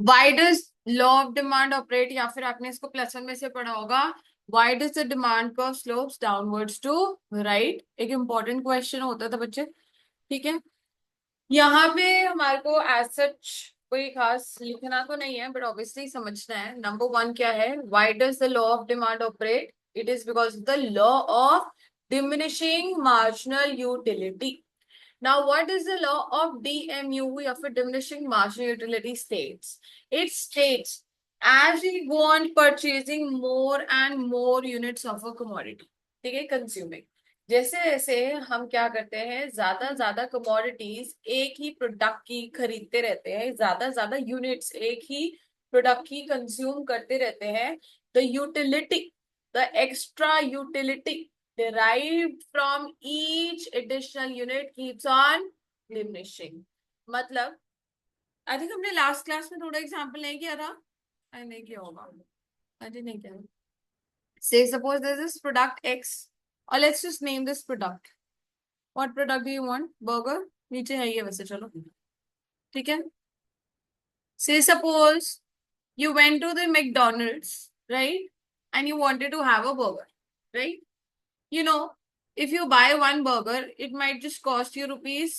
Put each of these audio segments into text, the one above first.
Why does law of demand operate, या फिर आपने इसको प्लस वन में से पढ़ा होगा, why does the demand curve slopes downwards to right. एक इंपॉर्टेंट क्वेश्चन होता था बच्चे, ठीक है। यहाँ पे हमारे को एज सच कोई खास लिखना तो नहीं है, बट ऑब्वियसली समझना है। नंबर वन क्या है, why does the law of demand operate? It is because the law of diminishing marginal utility. Now, what is the law of DMU, या फिर diminishing marginal utility states? It states as we go on purchasing more and more units of a commodity, ठीक है, consuming, जैसे जैसे हम क्या करते हैं, ज्यादा ज्यादा कमोडिटीज एक ही प्रोडक्ट की खरीदते रहते हैं, ज्यादा ज्यादा यूनिट्स एक ही प्रोडक्ट की कंज्यूम करते रहते हैं, the utility, the extra utility derived from each additional unit keeps on diminishing। मतलब आई थिंक हमने लास्ट क्लास में थोड़ा एग्जांपल नहीं किया था, नहीं किया होगा, आई नहीं किया। Say suppose there's this product X, or let's just name this product. What product do you want? Burger? नीचे है ये वैसे, चलो ठीक है। Say suppose you went to the McDonald's, right? And you wanted to have a burger, right? You know, if you buy one burger, it might just cost you rupees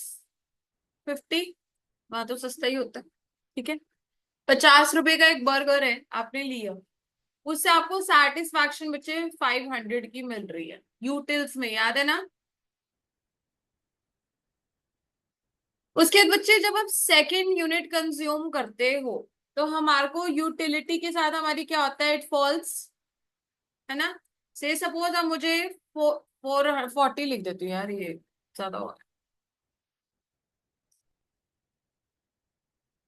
50। वहां तो सस्ता ही होता है, ठीक है। 50 रुपए का एक बर्गर है, आपने लिया, उससे आपको सेटिस्फैक्शन बच्चे 500 की मिल रही है यूटिल्स में, याद है ना। उसके बाद बच्चे जब आप सेकेंड यूनिट कंज्यूम करते हो, तो हमारे को यूटिलिटी के साथ हमारी क्या होता है, इट फॉल्स, है ना। से सपोज अब मुझे 440 लिख देती हूँ यार, ये ज्यादा हो,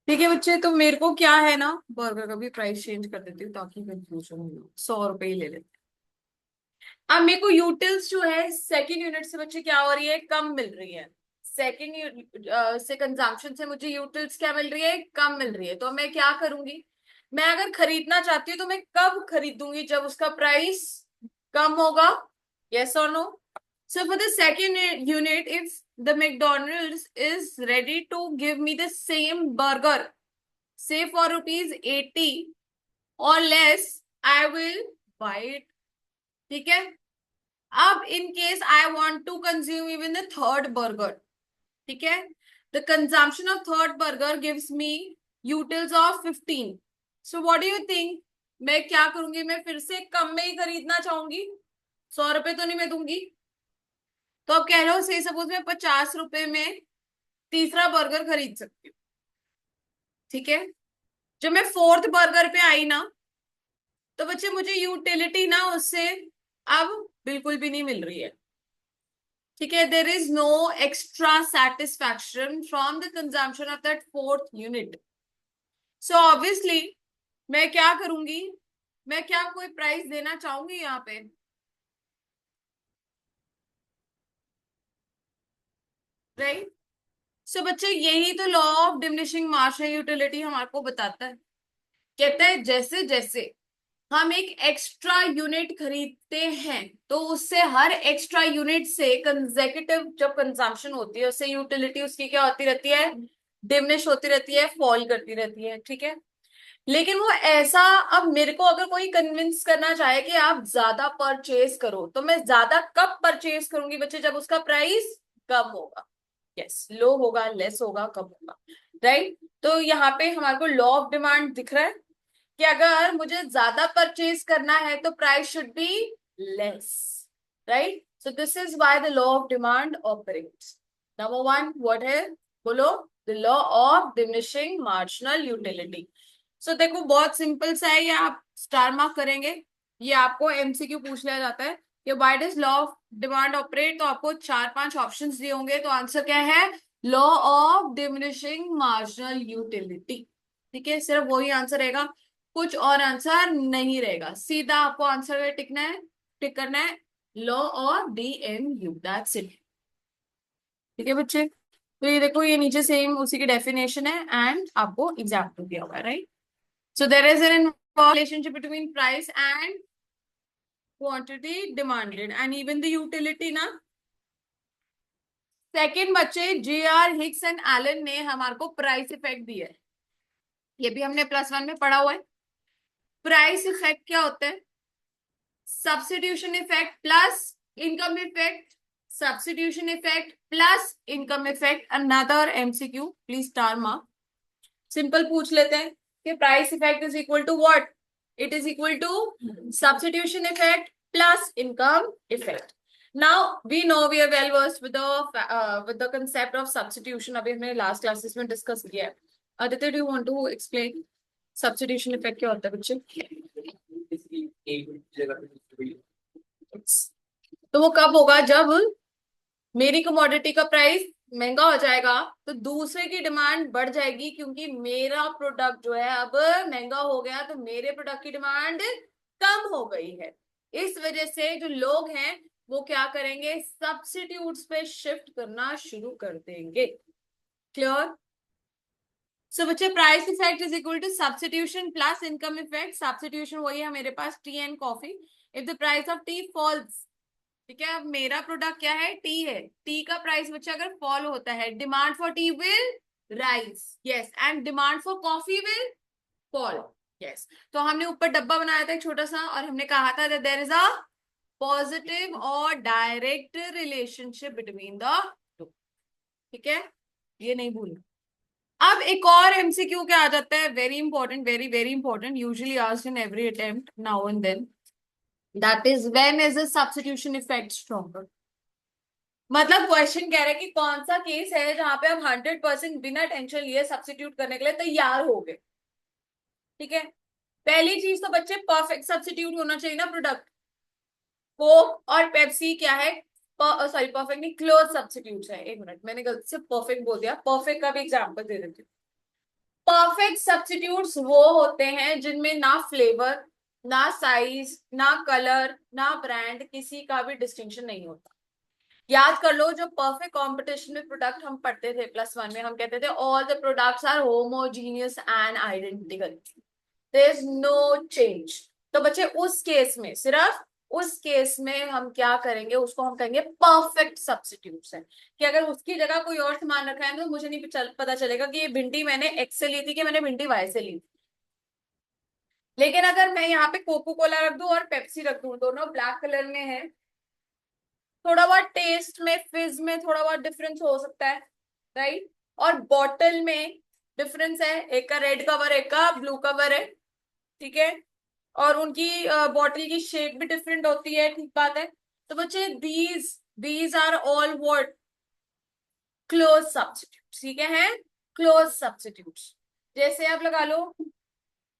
ठीक है बच्चे। तो मेरे को क्या है ना, बर्गर का भी प्राइस चेंज कर देती हूँ ताकि कंफ्यूजन हो, 100 रुपए ही ले लेते हैं। अब मेरे को यूटिल्स जो है सेकेंड यूनिट से बच्चे क्या हो रही है, कम मिल रही है। सेकेंड से कंजम्पशन से मुझे यूटिल्स क्या मिल रही है, कम मिल रही है। तो मैं क्या करूंगी, मैं अगर खरीदना चाहती हूँ तो मैं कब खरीदूंगी, जब उसका प्राइस कम होगा, यस और no. So for the second unit, if the McDonald's is ready to give me the same burger, say for rupees 80 or less, I will buy it, ठीक है। अब in case I want to consume even the third burger, ठीक है, the consumption of third burger gives me utils of 15। So what do you think, मैं क्या करूंगी, मैं फिर से कम में ही खरीदना चाहूंगी, 100 रुपए तो नहीं मैं दूंगी। तो अब कह रहे हो से सपोज मैं 50 रुपए में तीसरा बर्गर खरीद सकती हूँ, ठीक है। जब मैं फोर्थ बर्गर पे आई ना, तो बच्चे मुझे यूटिलिटी ना उससे अब बिल्कुल भी नहीं मिल रही है, ठीक है। There is no extra satisfaction from the consumption of that fourth unit. So obviously मैं क्या करूंगी, मैं क्या कोई प्राइस देना चाहूंगी यहाँ पे, राइट। सो बच्चे यही तो law of diminishing marginal utility हमारे को बताता है। कहता है जैसे जैसे हम एक एक्स्ट्रा यूनिट खरीदते हैं, तो उससे हर एक्स्ट्रा यूनिट से कंसेक्यूटिव जब कंजम्पशन होती है, उससे यूटिलिटी उसकी क्या होती रहती है, डिमिनिश होती रहती है, फॉल करती रहती है, ठीक है। लेकिन वो ऐसा, अब मेरे को अगर कोई कन्विंस करना चाहे कि आप ज्यादा परचेज करो, तो मैं ज्यादा कब परचेज करूंगी बच्चे, जब उसका प्राइस कम होगा, यस, लो होगा, लेस होगा, कम होगा, राइट। तो यहाँ पे हमारे को लॉ ऑफ डिमांड दिख रहा है कि अगर मुझे ज्यादा परचेज करना है तो price should be less, right. So this is why the law of demand operates. Number one what है, बोलो, the law of diminishing marginal utility. So देखो बहुत सिंपल सा है, ये आप स्टार मार्क करेंगे, ये आपको एमसीक्यू पूछ लिया जाता है कि why does law of demand operate, तो आपको 4-5 ऑप्शंस दिए होंगे, तो आंसर क्या है, law of diminishing marginal utility, ठीक है। सिर्फ वही आंसर रहेगा, कुछ और आंसर नहीं रहेगा, सीधा आपको आंसर में टिकना है, टिक करना है, law of DMU, that's it, ठीक है बच्चे। तो ये देखो, ये नीचे सेम उसी की डेफिनेशन है, एंड आपको एग्जाम्पल दिया हुआ है, right. So there is an relationship between price and quantity demanded, and even the utility na, second बच्चे, जे.आर. हिक्स एंड एलन ने हमारे को प्राइस इफेक्ट दिया है, ये भी हमने +1 में पढ़ा हुआ है। प्राइस इफेक्ट क्या होता है? Substitution effect plus income effect, substitution effect plus income effect. Another MCQ, please star mark. Simple पूछ लेते हैं कि price effect is equal to what? It is equal to substitution effect plus income effect. Now we know, we are well versed with the concept of substitution, अभी हमने last classes में discuss किया है। Aditya, do you want to explain substitution effect क्या होता है बच्चे? तो वो कब होगा? जब मेरी कमोडिटी का प्राइस महंगा हो जाएगा तो दूसरे की डिमांड बढ़ जाएगी, क्योंकि मेरा प्रोडक्ट जो है अब महंगा हो गया, तो मेरे प्रोडक्ट की डिमांड कम हो गई है। इस वजह से जो लोग हैं वो क्या करेंगे? सब्स्टिट्यूट्स पे शिफ्ट करना शुरू कर देंगे। क्लियर? सो बच्चे, price effect is equal to substitution plus income effect. Substitution वही है मेरे पास, tea and coffee. If the price of tea falls, ठीक है, अब मेरा प्रोडक्ट क्या है? टी है। टी का प्राइस बच्चा अगर फॉल होता है, demand for T will rise, yes, and demand for coffee will fall, yes. तो हमने ऊपर डब्बा बनाया था एक छोटा सा, और हमने कहा था that there is a positive और direct relationship between the two, ठीक है, ये नहीं भूलना। अब एक और एमसीक्यू क्या आ जाता है, very important, very very important, usually asked in every attempt now and then, that is when is the substitution effect stronger. मतलब क्वेश्चन कह रहा है कि कौन सा केस है जहां पे हम 100% बिना टेंशन लिए सब्स्टिट्यूट करने के लिए तैयार हो गए, ठीक है। पहली चीज तो बच्चे परफेक्ट सब्स्टिट्यूट होना चाहिए ना प्रोडक्ट। कोक और पेप्सी क्या है? सॉरी, परफेक्ट नहीं, क्लोज सब्स्टिट्यूट है। एक मिनट, मैंने गलती से परफेक्ट बोल दिया, परफेक्ट का भी एग्जांपल दे देती हूँ। परफेक्ट सब्स्टिट्यूट्स वो होते हैं जिनमें ना फ्लेवर, ना साइज, ना कलर, ना ब्रांड, किसी का भी डिस्टिंक्शन नहीं होता। याद कर लो, जो परफेक्ट कंपटीशन में प्रोडक्ट हम पढ़ते थे +1 में, हम कहते थे all the products are homogeneous and identical, there is no change. तो बच्चे उस केस में, सिर्फ उस केस में हम क्या करेंगे? उसको हम कहेंगे परफेक्ट सब्स्टिट्यूट्स है। कि अगर उसकी जगह कोई और सामान रखा है तो मुझे नहीं पता चलेगा कि ये भिंडी मैंने एक्स से ली थी कि मैंने भिंडी वाई से ली थी। लेकिन अगर मैं यहाँ पे कोको कोला रख दूं और पेप्सी रख दूं, दोनों ब्लैक कलर में है, थोड़ा बहुत टेस्ट में, फिज में थोड़ा बहुत डिफरेंस हो सकता है, राइट। और बॉटल में डिफरेंस है, एक का रेड कवर, एक का ब्लू कवर है, ठीक है। और उनकी बॉटल की शेप भी डिफरेंट होती है, ठीक बात है। तो बच्चे, these these are all what? Close substitutes, ठीक है, क्लोज सब्स्टिट्यूट्स। जैसे आप लगा लो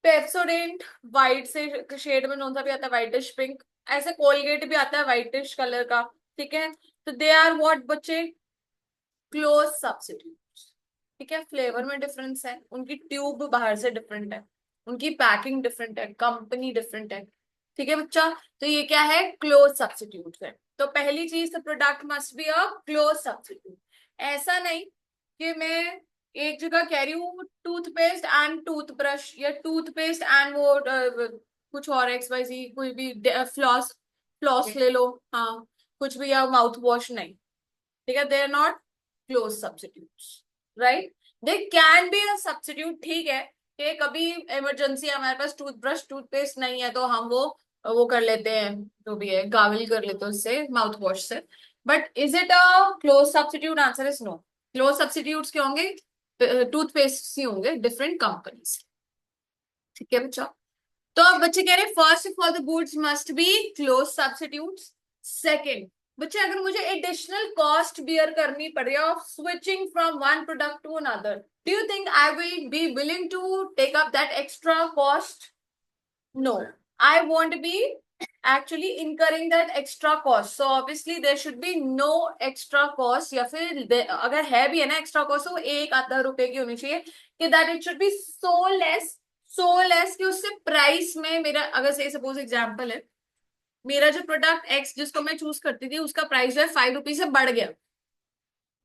पेप्सोडेंट, व्हाइट से शेड में कौन सा भी आता है, व्हाइटिश पिंक। ऐसे कोलगेट भी आता है व्हाइटिश कलर का, ठीक है। तो दे आर व्हाट बच्चे? क्लोज सब्स्टिट्यूट, ठीक है। फ्लेवर में डिफरेंस है, उनकी ट्यूब बाहर से डिफरेंट है, उनकी पैकिंग डिफरेंट है, कंपनी डिफरेंट है, ठीक है बच्चा। तो ये क्या है? क्लोज सब्स्टिट्यूट है। तो पहली चीज, तो product must be a close substitute. ऐसा नहीं कि मैं एक जगह कह रही हूँ टूथपेस्ट एंड टूथब्रश, या टूथपेस्ट एंड वो कुछ और XYZ, कोई भी फ्लॉस, फ्लॉस ले लो, हाँ, कुछ भी, या माउथ वॉश, नहीं, ठीक है, they are not close substitutes, right. They can be a substitute, ठीक है, कि कभी इमरजेंसी हमारे पास टूथब्रश टूथपेस्ट नहीं है तो हम वो कर लेते हैं, जो भी है गार्गल कर लेते हैं उससे, माउथ वॉश से। But is it a close substitute? Answer is no. Close substitutes क्या होंगे? टूथपेस्ट ही होंगे, डिफरेंट कंपनीज, ठीक है बच्चा। तो अब बच्चे कह रहे हैं first of all the goods must be close substitutes. Second, बच्चे अगर मुझे एडिशनल कॉस्ट बियर करनी पड़े of switching from one product to another, do you think I will be willing to take up that extra cost? No, I won't be actually incurring that extra cost. So obviously there should be no extra cost, या फिर अगर है भी है ना extra cost, तो वो एक आधा रुपए की होनी चाहिए, कि that it should be so less कि उससे प्राइस में मेरा, अगर से सपोज एग्जांपल है, मेरा जो प्रोडक्ट एक्स जिसको मैं चूज करती थी उसका प्राइस जो है 5 रुपीज से बढ़ गया,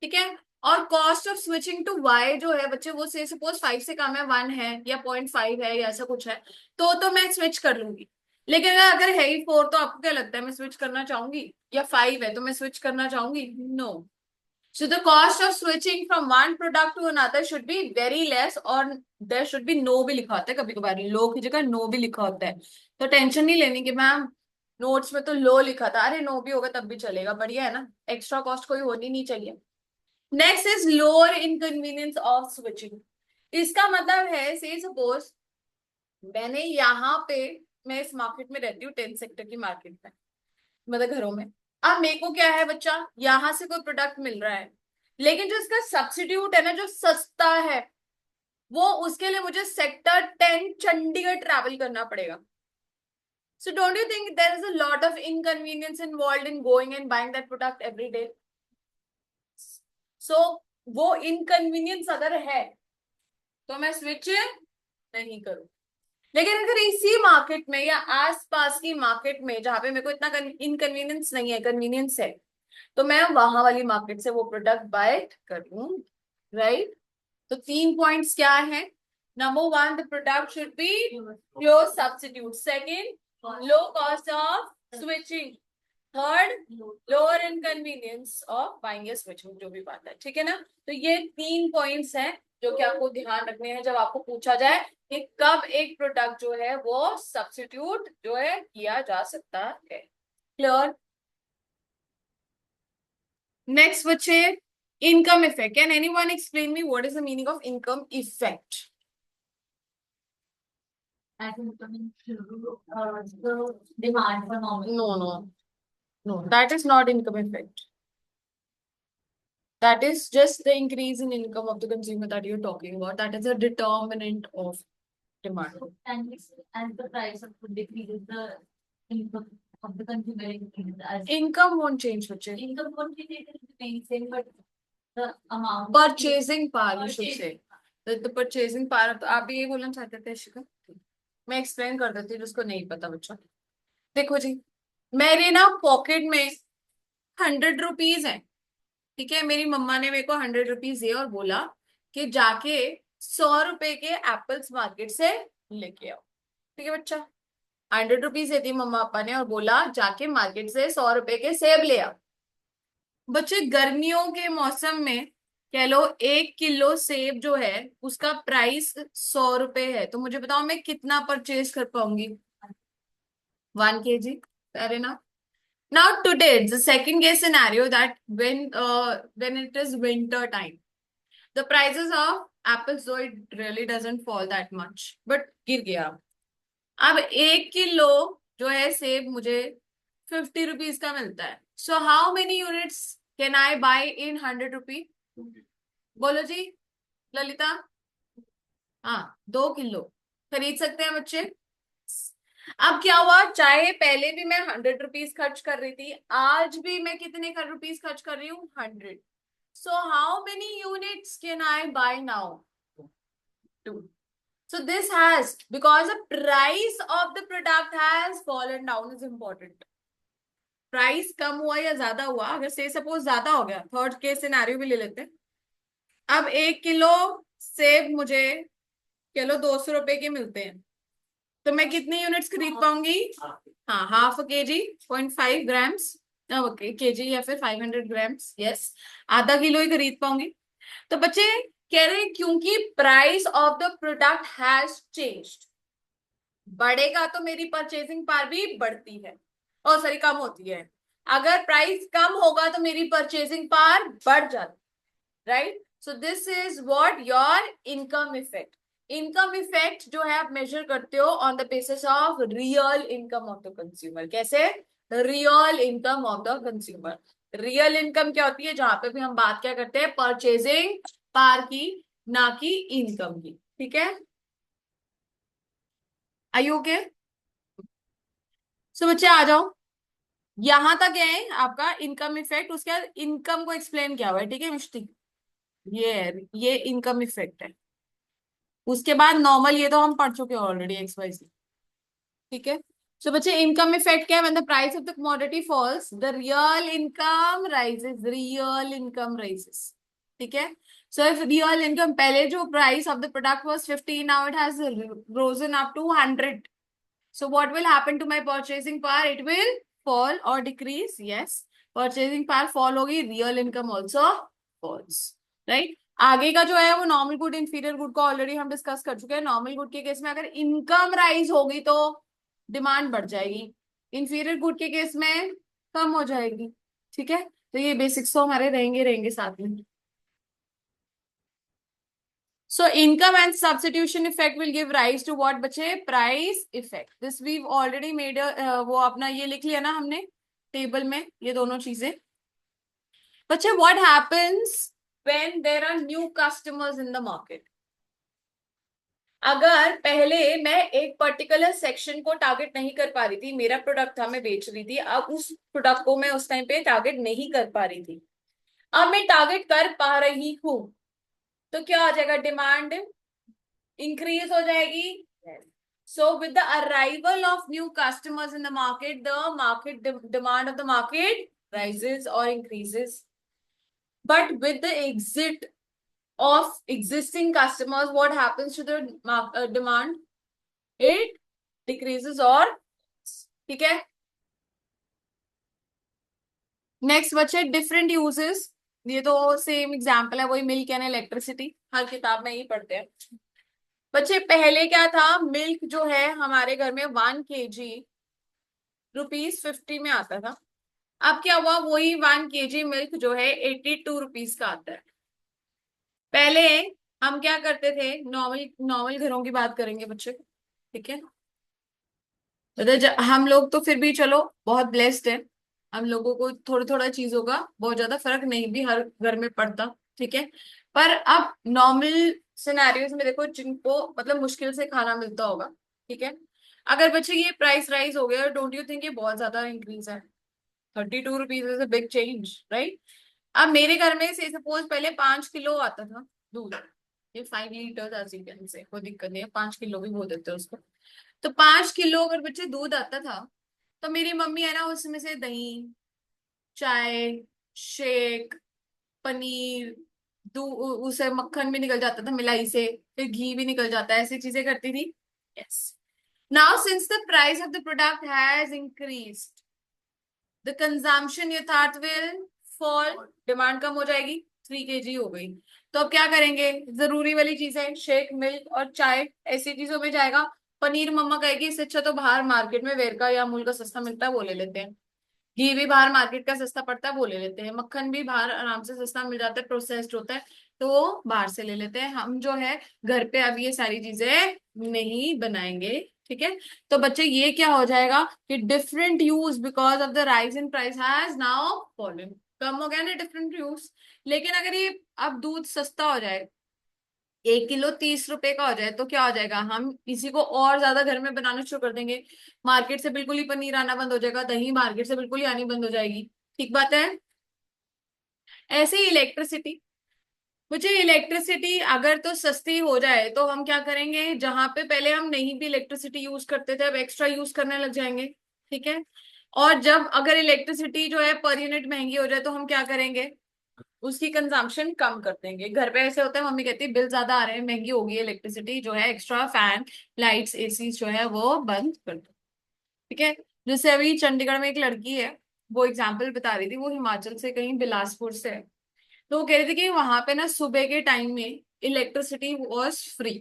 ठीक है। और cost of switching to Y जो है बच्चे, वो से सपोज 5 से कम है, 1 है या 0.5 है या ऐसा कुछ है, तो मैं स्विच कर लूंगी। लेकिन अगर है ही 4, तो आपको क्या लगता है मैं स्विच करना चाहूंगी? या 5 है तो मैं स्विच करना चाहूंगी? No. So the cost of switching from one product to another should be very less, और there should be no भी लिखा होता है, कभी कभार लो की जगह नो भी लिखा होता है, तो टेंशन नहीं लेनी कि मैम नोट्स में तो लो लिखा था, अरे नो भी होगा तब भी चलेगा, बढ़िया है ना, एक्स्ट्रा कॉस्ट कोई होनी नहीं चाहिए। Next is lower inconvenience of switching. इसका मतलब है, से सपोज मैंने यहाँ पे, मैं इस मार्केट में रहती हूँ 10 सेक्टर की मार्केट में, मतलब घरों में। अब मेरे को क्या है बच्चा, यहाँ से कोई प्रोडक्ट मिल रहा है, लेकिन जो इसका सब्सिट्यूट है ना, जो सस्ता है, वो उसके लिए मुझे सेक्टर 10 चंडीगढ़ ट्रैवल करना पड़ेगा। So don't you think there is a lot of inconvenience involve in going and buying that product every day? So वो इनकन्वीनियंस अगर है तो मैं स्विच नहीं करूं। लेकिन अगर इसी मार्केट में या आसपास की मार्केट में जहां पे मेरे को इतना इनकन्वीनियंस नहीं है, कन्वीनियंस है, तो मैं वहां वाली मार्केट से वो प्रोडक्ट बाय करूं, राइट? तो 3 पॉइंट्स क्या है? Number 1, the product should be pure substitute. Second, low cost of switching. Third, lower inconvenience of buying या स्विचिंग, जो भी बात है, ठीक है ना? तो ये 3 पॉइंट्स हैं जो कि आपको ध्यान रखने हैं जब आपको पूछा जाए कि कब एक प्रोडक्ट जो है वो सब्स्टिट्यूट जो है किया जा सकता है। क्लियर? नेक्स्ट बच्चे, income effect. Can anyone explain me what is the meaning of income effect? The demand for normal. No, that is not income effect. That is just the increase in income of the consumer that you're talking about. That is a determinant of demand. And as the price of food decreases, the income of the consumer increases. As Income won't change, बच्चे. income won't change, it remains same, but the amount. Purchasing power, you should say. The purchasing power. तो आप भी ये बोलना चाहते थे शिखा? मैं explain कर देती हूँ जिसको नहीं पता बच्चा। देखो जी, मेरे ना पॉकेट में 100 रुपीज है, ठीक है? मेरी मम्मा ने मेरे को 100 रुपीज दिए और बोला कि जाके 100 रुपए के एप्पल्स मार्केट से लेके आओ, ठीक है बच्चा? 100 रुपीज देती मम्मा पापा ने और बोला जाके मार्केट से 100 रुपए के सेब ले आओ। बच्चे गर्मियों के मौसम में कह लो 1 किलो सेब जो है उसका प्राइस 100 रुपए है, तो मुझे बताओ मैं कितना परचेज कर पाऊंगी? 1 kg, fair enough. Now today it's the second case scenario that when it is winter time, the prices of apples, though it really doesn't fall that much, but गिर गया। अब 1 किलो जो है सेब मुझे 50 रुपीज का मिलता है। So how many units can I buy in 100 rupee? बोलो जी ललिता। हाँ, 2 किलो खरीद सकते हैं बच्चे। अब क्या हुआ, चाहे पहले भी मैं 100 रुपीज खर्च कर रही थी, आज भी मैं कितने रुपीज खर्च कर रही हूँ? 100। So how many units can I buy now? 2। So this has, because the price of the product has fallen down is important. Price कम हुआ या ज्यादा हुआ, अगर से सपोज ज्यादा हो गया, थर्ड केस सिनेरियो भी ले लेते हैं। अब 1 किलो सेब मुझे किलो 200 रुपए के मिलते हैं, तो मैं कितनी यूनिट्स खरीद पाऊंगी? हाँ, हाफ केजी, 0.5 ग्राम्स, केजी या फिर 500 ग्राम्स, यस, आधा किलो ही खरीद पाऊंगी। तो बच्चे कह रहे हैं क्योंकि price of the product has changed, बढ़ेगा तो मेरी परचेसिंग पावर भी बढ़ती है, और सॉरी कम होती है। अगर प्राइस कम होगा तो मेरी परचेसिंग पावर बढ़ जाती, right? So this is what your income effect. Income effect जो है आप मेजर करते हो on the basis of real income of the consumer. कैसे? Real income of the consumer. Real income क्या होती है? जहां पे भी हम बात क्या करते हैं, परचेजिंग पावर की, ना कि इनकम की, ठीक है? आई ओके? सो बच्चे आ जाओ, यहां तक है आपका इनकम इफेक्ट। उसके बाद इनकम को एक्सप्लेन किया हुआ है, ठीक है मिष्टी? ये इनकम इफेक्ट है। उसके बाद नॉर्मल, ये तो हम पढ़ चुके हैं ऑलरेडी, एक्स वाई ज़ेड, ठीक है? सो बच्चे इनकम इफेक्ट क्या है? When the price of the commodity falls the real income rises, real income rises, ठीक है? सो इफ रियल इनकम, पहले जो price of the product was 50, now it has risen up to 100, so what will happen to my purchasing power? It will fall or decrease, yes, purchasing power fall होगी, real income also falls, right. आगे का जो है वो normal good inferior good को already हम discuss कर चुके हैं। नॉर्मल गुड के केस में अगर इनकम राइज होगी तो डिमांड बढ़ जाएगी, इंफीरियर गुड के केस में कम हो जाएगी, ठीक है। तो ये बेसिक्स तो हमारे रहेंगे रहेंगे साथ में। So income and substitution effect will give rise to what बचे, price effect. This we've already made a वो अपना ये लिख लिया ना हमने टेबल में ये दोनों चीजें। बच्चे what happens when there are new customers in the market? अगर पहले मैं एक पर्टिकुलर सेक्शन को टारगेट नहीं कर पा रही थी, मेरा प्रोडक्ट था मैं बेच रही थी, अब उस प्रोडक्ट को मैं उस टाइम पे टारगेट नहीं कर पा रही थी, अब मैं टारगेट कर पा रही हूं, तो क्या हो जाएगा, डिमांड इंक्रीज हो जाएगी। So with the arrival of new customers in the market, demand of the market rises or increases. But with the exit of existing customers, what happens to the demand? It decreases or, ठीक है। Next बच्चे different uses, ये तो same example है, वही milk and electricity, हर किताब में ही पढ़ते हैं बच्चे। पहले क्या था, मिल्क जो है हमारे घर में 1 kg ₹50 में आता था, अब क्या हुआ, वही 1 kg मिल्क जो है 82 रुपीज का आता है। पहले हम क्या करते थे, नॉर्मल नॉर्मल घरों की बात करेंगे बच्चे, ठीक है। हम लोग तो फिर भी चलो बहुत ब्लेस्ड है, हम लोगों को थोड़ा थोड़ा चीजों का बहुत ज्यादा फर्क नहीं भी हर घर में पड़ता, ठीक है। पर अब नॉर्मल सिनेरियोज में देखो, जिनको मतलब मुश्किल से खाना मिलता होगा, ठीक है, अगर बच्चे ये प्राइस राइज हो गया, डोंट यू थिंक ये बहुत ज्यादा इंक्रीज है? 32 rupees is a big change, right. अब मेरे घर में से सपोज पहले 5 किलो आता था दूध, ये 5 लीटर से कोई दिक्कत नहीं है, 5 किलो भी बोल देते हैं उसको। तो 5 किलो अगर बच्चे दूध आता था, तो मेरी मम्मी है ना उसमें से दही, चाय, शेक, पनीर, उसे मक्खन भी निकल जाता था मिलाई से, फिर घी भी निकल जाता है, ऐसी चीजें करती थी। Yes. Now since the price of the product has increased, the consumption यथार्थ विल फॉल, डिमांड कम हो जाएगी, 3 kg हो गई। तो अब क्या करेंगे, जरूरी वाली चीजें शेक मिल्क और चाय ऐसी चीजों में जाएगा। पनीर मम्मा कहेगी इससे अच्छा तो बाहर मार्केट में वेरका या अमूल का सस्ता मिलता है वो ले लेते हैं, घी भी बाहर मार्केट का सस्ता पड़ता है वो ले लेते हैं, मक्खन भी बाहर आराम से सस्ता मिल जाता है, प्रोसेस्ड होता है तो वो बाहर से ले लेते हैं। हम जो है घर पे अब ये सारी चीजें नहीं बनाएंगे, ठीक है। तो बच्चे ये क्या हो जाएगा कि different use because of the rise in price has now fallen, कम हो गया ना डिफरेंट यूज। लेकिन अगर ये अब दूध सस्ता हो जाए, 1 किलो 30 रुपए का हो जाए, तो क्या हो जाएगा, हम इसी को और ज्यादा घर में बनाना शुरू कर देंगे, मार्केट से बिल्कुल ही पनीर आना बंद हो जाएगा, दही मार्केट से बिल्कुल ही आनी बंद हो जाएगी, ठीक बात है। ऐसे ही इलेक्ट्रिसिटी, मुझे इलेक्ट्रिसिटी अगर तो सस्ती हो जाए तो हम क्या करेंगे, जहां पे पहले हम नहीं भी इलेक्ट्रिसिटी यूज करते थे अब एक्स्ट्रा यूज करने लग जाएंगे, ठीक है। और जब अगर इलेक्ट्रिसिटी जो है पर यूनिट महंगी हो जाए तो हम क्या करेंगे, उसकी कंजम्पशन कम कर देंगे। घर पे ऐसे होता है, मम्मी कहती है बिल ज्यादा आ रहे हैं, महंगी होगी इलेक्ट्रिसिटी, जो है एक्स्ट्रा फैन लाइट्स एसी जो है वो बंद कर दो, ठीक है। जैसे अभी चंडीगढ़ में एक लड़की है, वो एग्जाम्पल बता रही थी, वो हिमाचल से कहीं बिलासपुर से है, तो वो कह रही थी कि वहां पे ना सुबह के टाइम में इलेक्ट्रिसिटी वॉज फ्री,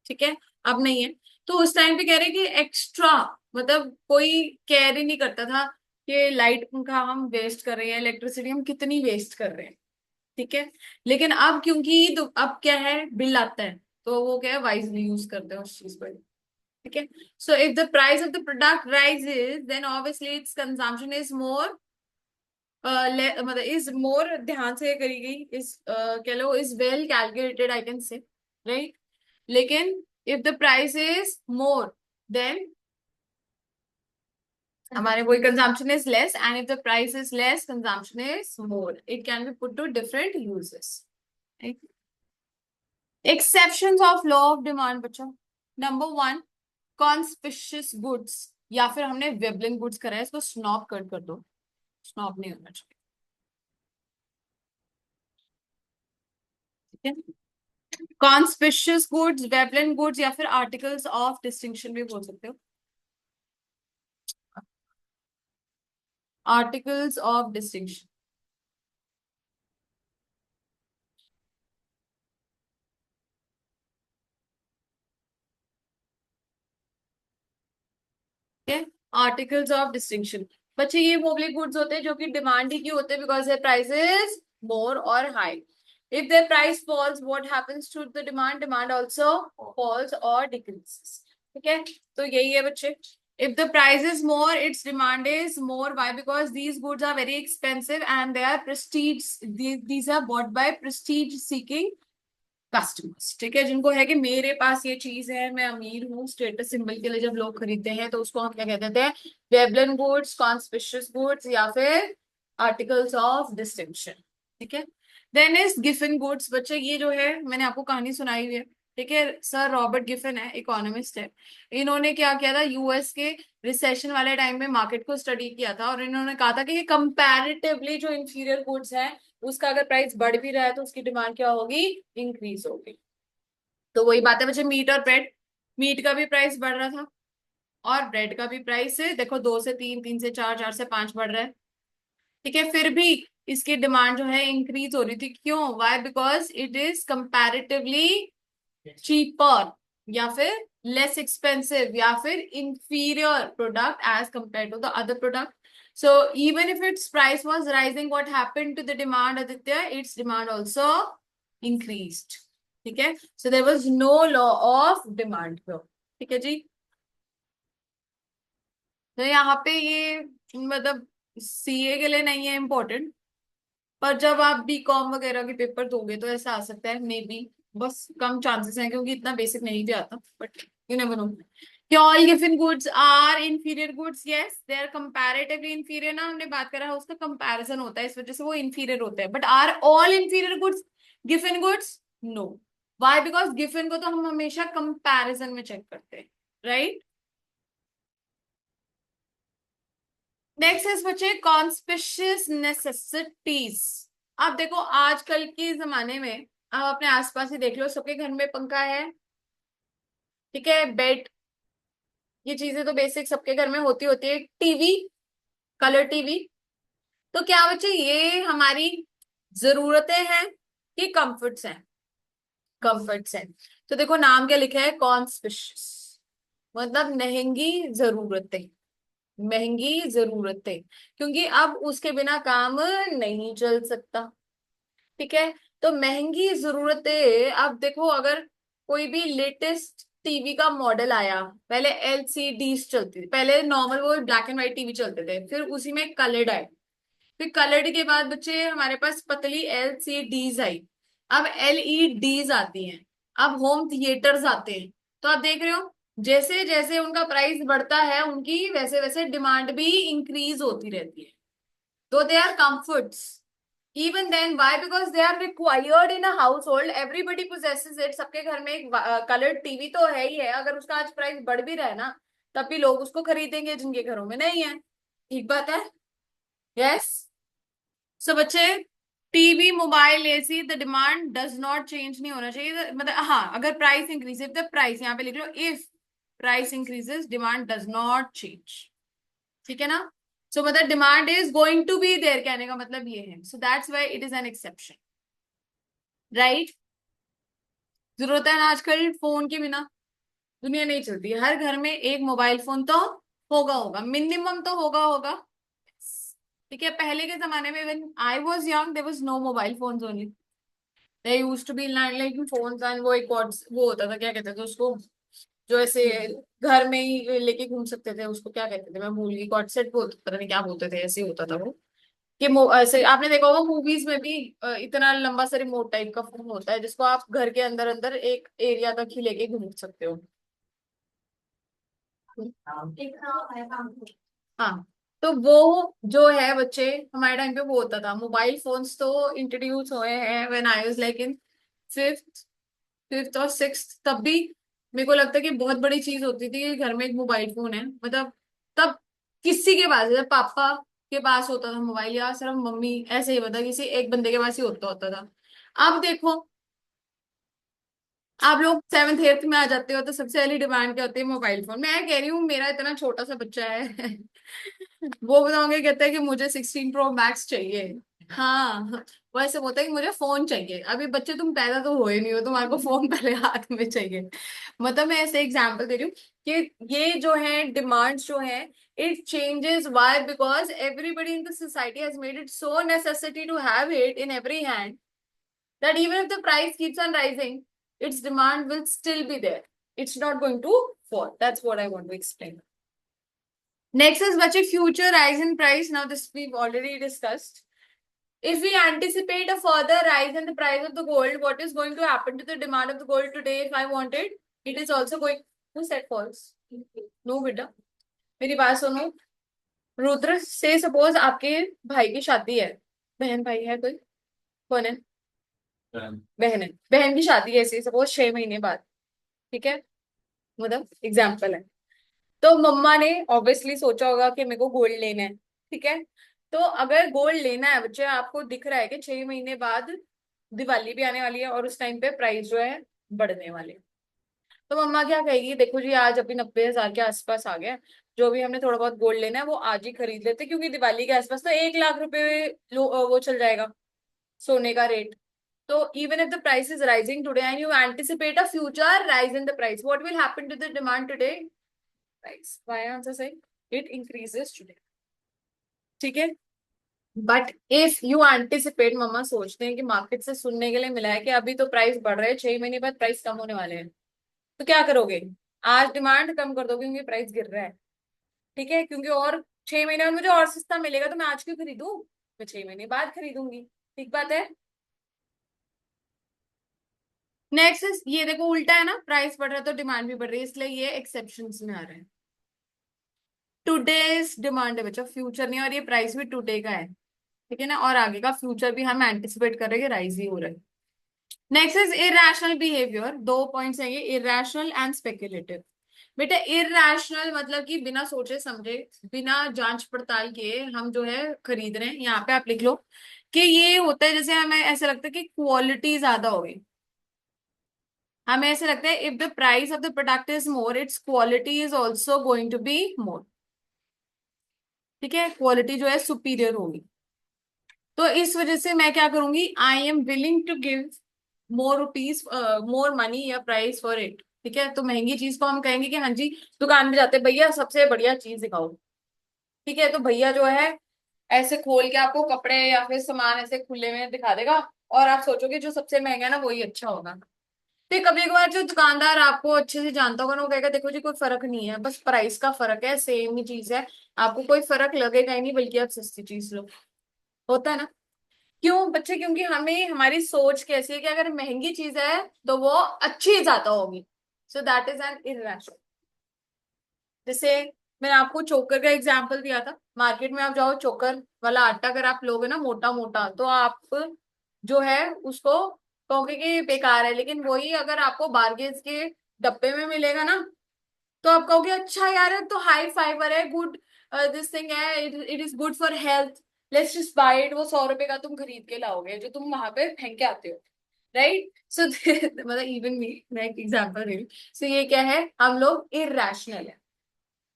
ठीक है, अब नहीं है। तो उस टाइम पे कह रहे कि एक्स्ट्रा मतलब कोई केयर ही नहीं करता था कि लाइट का हम वेस्ट कर रहे हैं, इलेक्ट्रिसिटी हम कितनी वेस्ट कर रहे हैं, ठीक है। लेकिन अब क्योंकि तो अब क्या है, बिल आता है, तो वो क्या है वाइजली यूज करते हैं उस चीज पर, ठीक है। So if the price of the product rises then obviously its consumption is more, मतलब इज मोर, ध्यान से करी गई, इस कह लो is well calculated I can say, right. लेकिन if the price is more then हमारे वही consumption is less, and if the price is less consumption is more, it can be put to different uses. Exceptions of law of demand बच्चों, number 1 conspicuous goods, या फिर हमने Veblen goods करा है, इसको स्नॉप cut कर दो, स्नॉप नहीं होना चाहिए, ठीक है। कॉन्स्पिशियस गुड्स, वेबलिन गुड्स, या फिर आर्टिकल्स ऑफ डिस्टिंक्शन भी बोल सकते हो, आर्टिकल्स ऑफ डिस्टिंक्शन। है। आर्टिकल्स ऑफ डिस्टिंक्शन, बच्चे ये वो गुड्स होते हैं जो कि डिमांड ही क्यों होते हैं, because there price is more और high. If there price falls what happens to the demand, demand also falls और डिक्रीजेस। ठीक है, तो यही है बच्चे। if the price is more, its demand is more. Why? Because these goods are very expensive and they are prestige, these are bought by prestige seeking customers. ठीक है, जिनको है कि मेरे पास ये चीज है, मैं अमीर हूँ, स्टेटस सिंबल के लिए जब लोग खरीदते हैं तो उसको हम क्या कहते हैं, वेबलन गुड्स, कॉन्स्पिशियस गुड्स, या फिर आर्टिकल्स ऑफ डिस्टिंक्शन। ठीक है, देन इज गिफन गुड्स। बच्चे ये जो है मैंने आपको कहानी सुनाई हुई है। ठीक है, सर रॉबर्ट गिफन है, इकोनॉमिस्ट है। इन्होंने क्या किया था, यूएस के रिसेशन वाले टाइम में मार्केट को स्टडी किया था और इन्होंने कहा था कि ये कंपैरेटिवली जो इंफीरियर गुड्स है उसका अगर प्राइस बढ़ भी रहा है तो उसकी डिमांड क्या होगी, इंक्रीज होगी। तो वही बात है बच्चे, मीट और ब्रेड, मीट का भी प्राइस बढ़ रहा था और ब्रेड का भी प्राइस है देखो 2 से 3, 3 से 4, 4 से 5 बढ़ रहा है। ठीक है, फिर भी इसकी डिमांड जो है इंक्रीज हो रही थी, क्यों, why, because it is comparatively cheaper, या फिर लेस एक्सपेंसिव, या फिर inferior product as compare to the other product. So even if its price was rising, what happened to the demand, Aditya? Its demand also increased. ठीक है, so there was no law of demand here. ठीक है जी, तो यहाँ पे ये मतलब CA के लिए नहीं है इम्पोर्टेंट, पर जब आप बीकॉम वगैरह के पेपर दोगे तो ऐसा आ सकता है मे बी, बस कम चांसेस हैं क्योंकि इतना बेसिक नहीं भी आता, बट यू नेवर नो। क्या all given goods are inferior goods? Yes, they are comparatively inferior. ना हमने बात करा है उसका कंपैरिजन होता है, इस वजह से वो इंफीरियर होते हैं। But are all inferior goods given goods? No. Why? Because given को तो हम हमेशा कंपैरिजन में चेक करते हैं, राइट। नेक्स्ट इज बच्चे कॉन्स्पिशियस नेसेसिटीज। अब देखो आजकल के जमाने में आप अपने आसपास ही देख लो, सबके घर में पंखा है, ठीक है, बेड, ये चीजें तो बेसिक सबके घर में होती होती है। टीवी, कलर टीवी, तो क्या बच्चे ये हमारी जरूरतें हैं कि कंफर्ट्स हैं? कंफर्ट्स हैं। तो देखो नाम क्या लिखा है, कॉन्स्पिशियस, मतलब महंगी जरूरतें, महंगी जरूरतें, क्योंकि अब उसके बिना काम नहीं चल सकता। ठीक है, तो महंगी जरूरतें। अब देखो अगर कोई भी लेटेस्ट टीवी का मॉडल आया, पहले एलसीडी चलती थी, पहले नॉर्मल वो ब्लैक एंड व्हाइट टीवी चलते थे, फिर उसी में कलर्ड आए, फिर कलर्ड के बाद बच्चे हमारे पास पतली एलसीडीज आई, अब एलईडीज आती हैं, अब होम थिएटर्स आते हैं। तो आप देख रहे हो जैसे जैसे उनका प्राइस बढ़ता है उनकी वैसे वैसे डिमांड भी इंक्रीज होती रहती है। तो they are comforts even then, why? Because they are required in a household, everybody possesses it, सबके घर में एक कलर्ड टीवी तो है ही है। अगर उसका आज प्राइस बढ़ भी रहा है ना, तब भी लोग उसको खरीदेंगे जिनके घरों में नहीं है। ठीक बात है, यस। सो बच्चे TV, mobile, AC, the demand does not change नहीं होना चाहिए, मतलब हाँ अगर price increase, if the price, यहाँ पे लिख लो if price increases demand does not change. ठीक है ना, सो मतलब demand is going to be there, कहने का मतलब ये है। So that's why it is an exception, right. जरूरत है ना, आजकल फोन के बिना दुनिया नहीं चलती, हर घर में एक मोबाइल फोन तो होगा होगा, मिनिमम तो होगा होगा। ठीक है, पहले के जमाने में when I was young there was no mobile phones only, there used to be landline phones, and वो एक वो होता था, क्या कहते थे उसको, जो ऐसे घर में ही लेके घूम सकते थे, उसको क्या कहते थे मैं भूल गई, कॉर्ड सेट बोलते, पता नहीं क्या बोलते थे, ऐसे ही होता था वो। कि ऐसे आपने देखा होगा मूवीज में भी इतना लंबा सा रिमोट टाइप का फोन होता है जिसको आप घर के अंदर अंदर एक एरिया तक ही लेके घूम सकते हो। हाँ, तो वो जो है बच्चे, हमारे टाइम पे वो होता था। मोबाइल फोन्स तो इंट्रोड्यूस हुए हैं when I was like in fifth, fifth और सिक्स्थ, तब भी मेरे को लगता है कि बहुत बड़ी चीज होती थी कि घर में एक मोबाइल फोन है, मतलब तब किसी के पास, जैसे पापा के पास होता था मोबाइल या सिर्फ मम्मी, ऐसे ही बता किसी एक बंदे के पास ही होता होता था। अब देखो आप लोग सेवन्थ एट्थ में आ जाते हो तो सबसे पहली डिमांड क्या होती है, मोबाइल फोन। मैं कह रही हूँ मेरा इतना छोटा सा बच्चा है वो बताओगे, कहता है कि मुझे 16 प्रो मैक्स चाहिए। हाँ, वो ऐसे होता है कि मुझे फोन चाहिए। अभी बच्चे तुम पैदा तो हुए नहीं हो, तुम्हारे को फोन पहले हाथ में चाहिए। मतलब मैं ऐसे एग्जांपल दे रही हूँ कि ये जो है डिमांड्स जो है, it changes why, because everybody in the society has made it so necessity to have it in every hand that even if the price keeps on rising, its demand will still be there. It's not going to fall. That's what I want to explain. Next is bache future rise in price. Now this we've already discussed. If we anticipate a further rise in the price of the gold, what is going to happen to the demand of the gold today if I want it? It is also going to set false. No, beta. मेरी बात सुनो। रुद्र से suppose आपके भाई की शादी है, बहन भाई है कोई, कौन है? बहन है। बहन की शादी है ऐसे सपोज 6 महीने बाद, ठीक है, मतलब एग्जाम्पल है। तो मम्मा ने ऑब्वियसली सोचा होगा कि मेरे को गोल्ड लेना है, ठीक है। तो अगर गोल्ड लेना है बच्चे, आपको दिख रहा है कि 6 महीने बाद दिवाली भी आने वाली है और उस टाइम पे प्राइस जो है बढ़ने वाले हैं। तो मम्मा क्या कहेगी, देखो जी आज अभी 90,000 के आसपास आ गया, जो भी हमने थोड़ा बहुत गोल्ड लेना है वो आज ही खरीद लेते, क्योंकि दिवाली के आसपास तो 1 लाख रुपए वो चल जाएगा सोने का रेट। तो even if the price is rising today and you anticipate a future rise in the price, what will happen to the demand today? Price. Why answer say it increases today. ठीक है। But if you anticipate, मम्मा सोचते हैं कि market से सुनने के लिए मिला है कि अभी तो प्राइस बढ़ रहे हैं, 6 महीने बाद प्राइस कम होने वाले हैं, तो क्या करोगे? आज डिमांड कम कर दोगे क्योंकि प्राइस गिर रहा है, ठीक है, क्योंकि और 6 महीने में मुझे और सस्ता मिलेगा, तो मैं आज क्यों खरीदूं, मैं 6 महीने बाद खरीदूंगी। ठीक बात है। नेक्स्ट ये देखो उल्टा है ना, प्राइस बढ़ रहा है तो डिमांड भी बढ़ रही है, इसलिए ये एक्सेप्शंस में आ रहे हैं। टुडेज डिमांड है बच्चा, फ्यूचर नहीं, और ये प्राइस भी टुडे का है, ठीक है ना, और आगे का फ्यूचर भी हम एंटिसिपेट कर रहे हैं कि राइज ही हो रहा है। Next is irrational behaviour. 2 points है ये, इरेशनल एंड स्पेकुलेटिव। बेटा इरेशनल मतलब कि बिना सोचे समझे, बिना जांच पड़ताल किए हम जो है खरीद रहे हैं। यहाँ पे आप लिख लो कि ये होता है जैसे हमें ऐसा लगता है कि क्वालिटी ज्यादा हो गई, हमें ऐसे लगता है if the price of the product is more, its quality is also going to be more, ठीक है, क्वालिटी जो है सुपीरियर होगी। तो इस वजह से मैं क्या करूंगी, I am willing to give more rupees, more money या प्राइस फॉर इट, ठीक है। तो महंगी चीज को हम कहेंगे कि हाँ जी, दुकान में जाते भैया सबसे बढ़िया चीज दिखाओ, ठीक है, तो भैया जो है ऐसे खोल के आपको कपड़े या फिर सामान ऐसे खुले में दिखा देगा, और आप सोचोगे जो सबसे महंगा है ना वही अच्छा होगा। फिर कभी कभार जो दुकानदार आपको अच्छे से जानता होगा ना, वो कहेगा देखो जी कोई फर्क नहीं है, बस प्राइस का फर्क है, सेम ही चीज है, आपको कोई फर्क लगेगा ही नहीं, बल्कि आप सस्ती चीज लो। होता है ना। क्यों बच्चे? क्योंकि हमें हमारी सोच कैसी है कि अगर महंगी चीज है तो वो अच्छी ज्यादा होगी। So that is an irrational. जैसे मैंने आपको चोकर का एग्जांपल दिया था, मार्केट में आप जाओ, चोकर वाला आटा अगर आप लोगे ना मोटा मोटा, तो आप जो है उसको कहोगे कि बेकार है, लेकिन वही अगर आपको बार्गेज के डब्बे में मिलेगा ना, तो आप कहोगे अच्छा यार है तो हाई फाइबर है, गुड दिस थिंग है, it is good for health, let's just by it. वो 100 रुपए का तुम खरीद के लाओगे जो तुम वहां पे फेंक के आते हो, राइट। सो मतलब इवन मी, मैं एक एग्जांपल दे रही हूँ। सो ये क्या है, हम लोग इरेशनल है,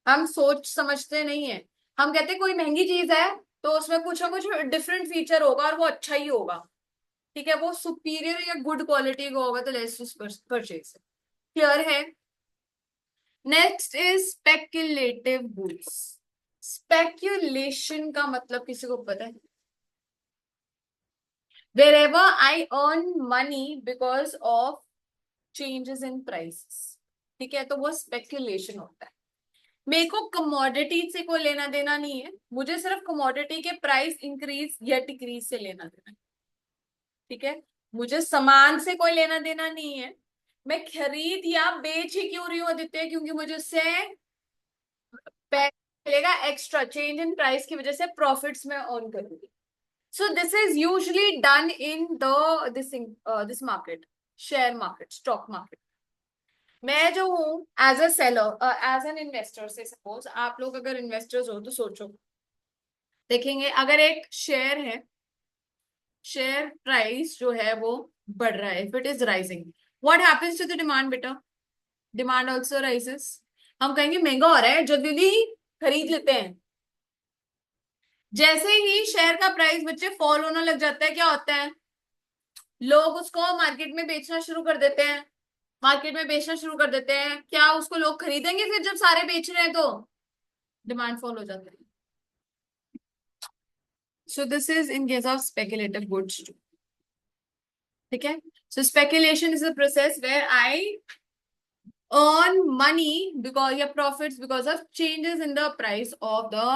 हम सोच समझते नहीं है। हम कहते हैं कोई महंगी चीज है तो उसमें कुछ ना कुछ डिफरेंट फीचर होगा और वो अच्छा ही होगा, ठीक है, वो सुपीरियर या गुड क्वालिटी का होगा, तो लेट्स जस्ट परचेज। क्लियर है। Next is speculative goods. Speculation का मतलब किसी को पता है? wherever I earn money because of changes in prices, ठीक है, तो वो स्पेक्यूलेशन होता है। मेरे को कमोडिटी से कोई लेना देना नहीं है, मुझे सिर्फ कमोडिटी के प्राइस इंक्रीज या डिक्रीज से लेना देना है, ठीक है। मुझे सामान से कोई लेना देना नहीं है, मैं खरीद या बेच ही क्यों रही हूँ आदित्य, क्योंकि मुझे उससे मिलेगा एक्स्ट्रा, चेंज इन प्राइस की वजह से प्रॉफिट्स में अर्न करूंगी। So this is usually done in this market, share market, stock market. मैं जो हूँ as a seller, as an investor, say suppose आप लोग अगर इन्वेस्टर्स हो तो सोचो, देखेंगे अगर एक शेयर है, शेयर प्राइस जो है वो बढ़ रहा है, if it is rising, what happens to the demand बेटा? Demand also rises. हम कहेंगे महंगा हो रहा है, जल्दी जल्दी खरीद लेते हैं। जैसे ही शेयर का प्राइस बच्चे फॉल होने लग जाता है, क्या होता है, लोग उसको मार्केट में बेचना शुरू कर देते हैं। मार्केट में बेचना शुरू कर देते हैं, क्या उसको लोग खरीदेंगे फिर जब सारे बेच रहे हैं तो डिमांड फॉल हो जाता है। So this is in case of speculative goods too. ठीक है। So speculation is a process where I earn money because या profits because of changes in the price of the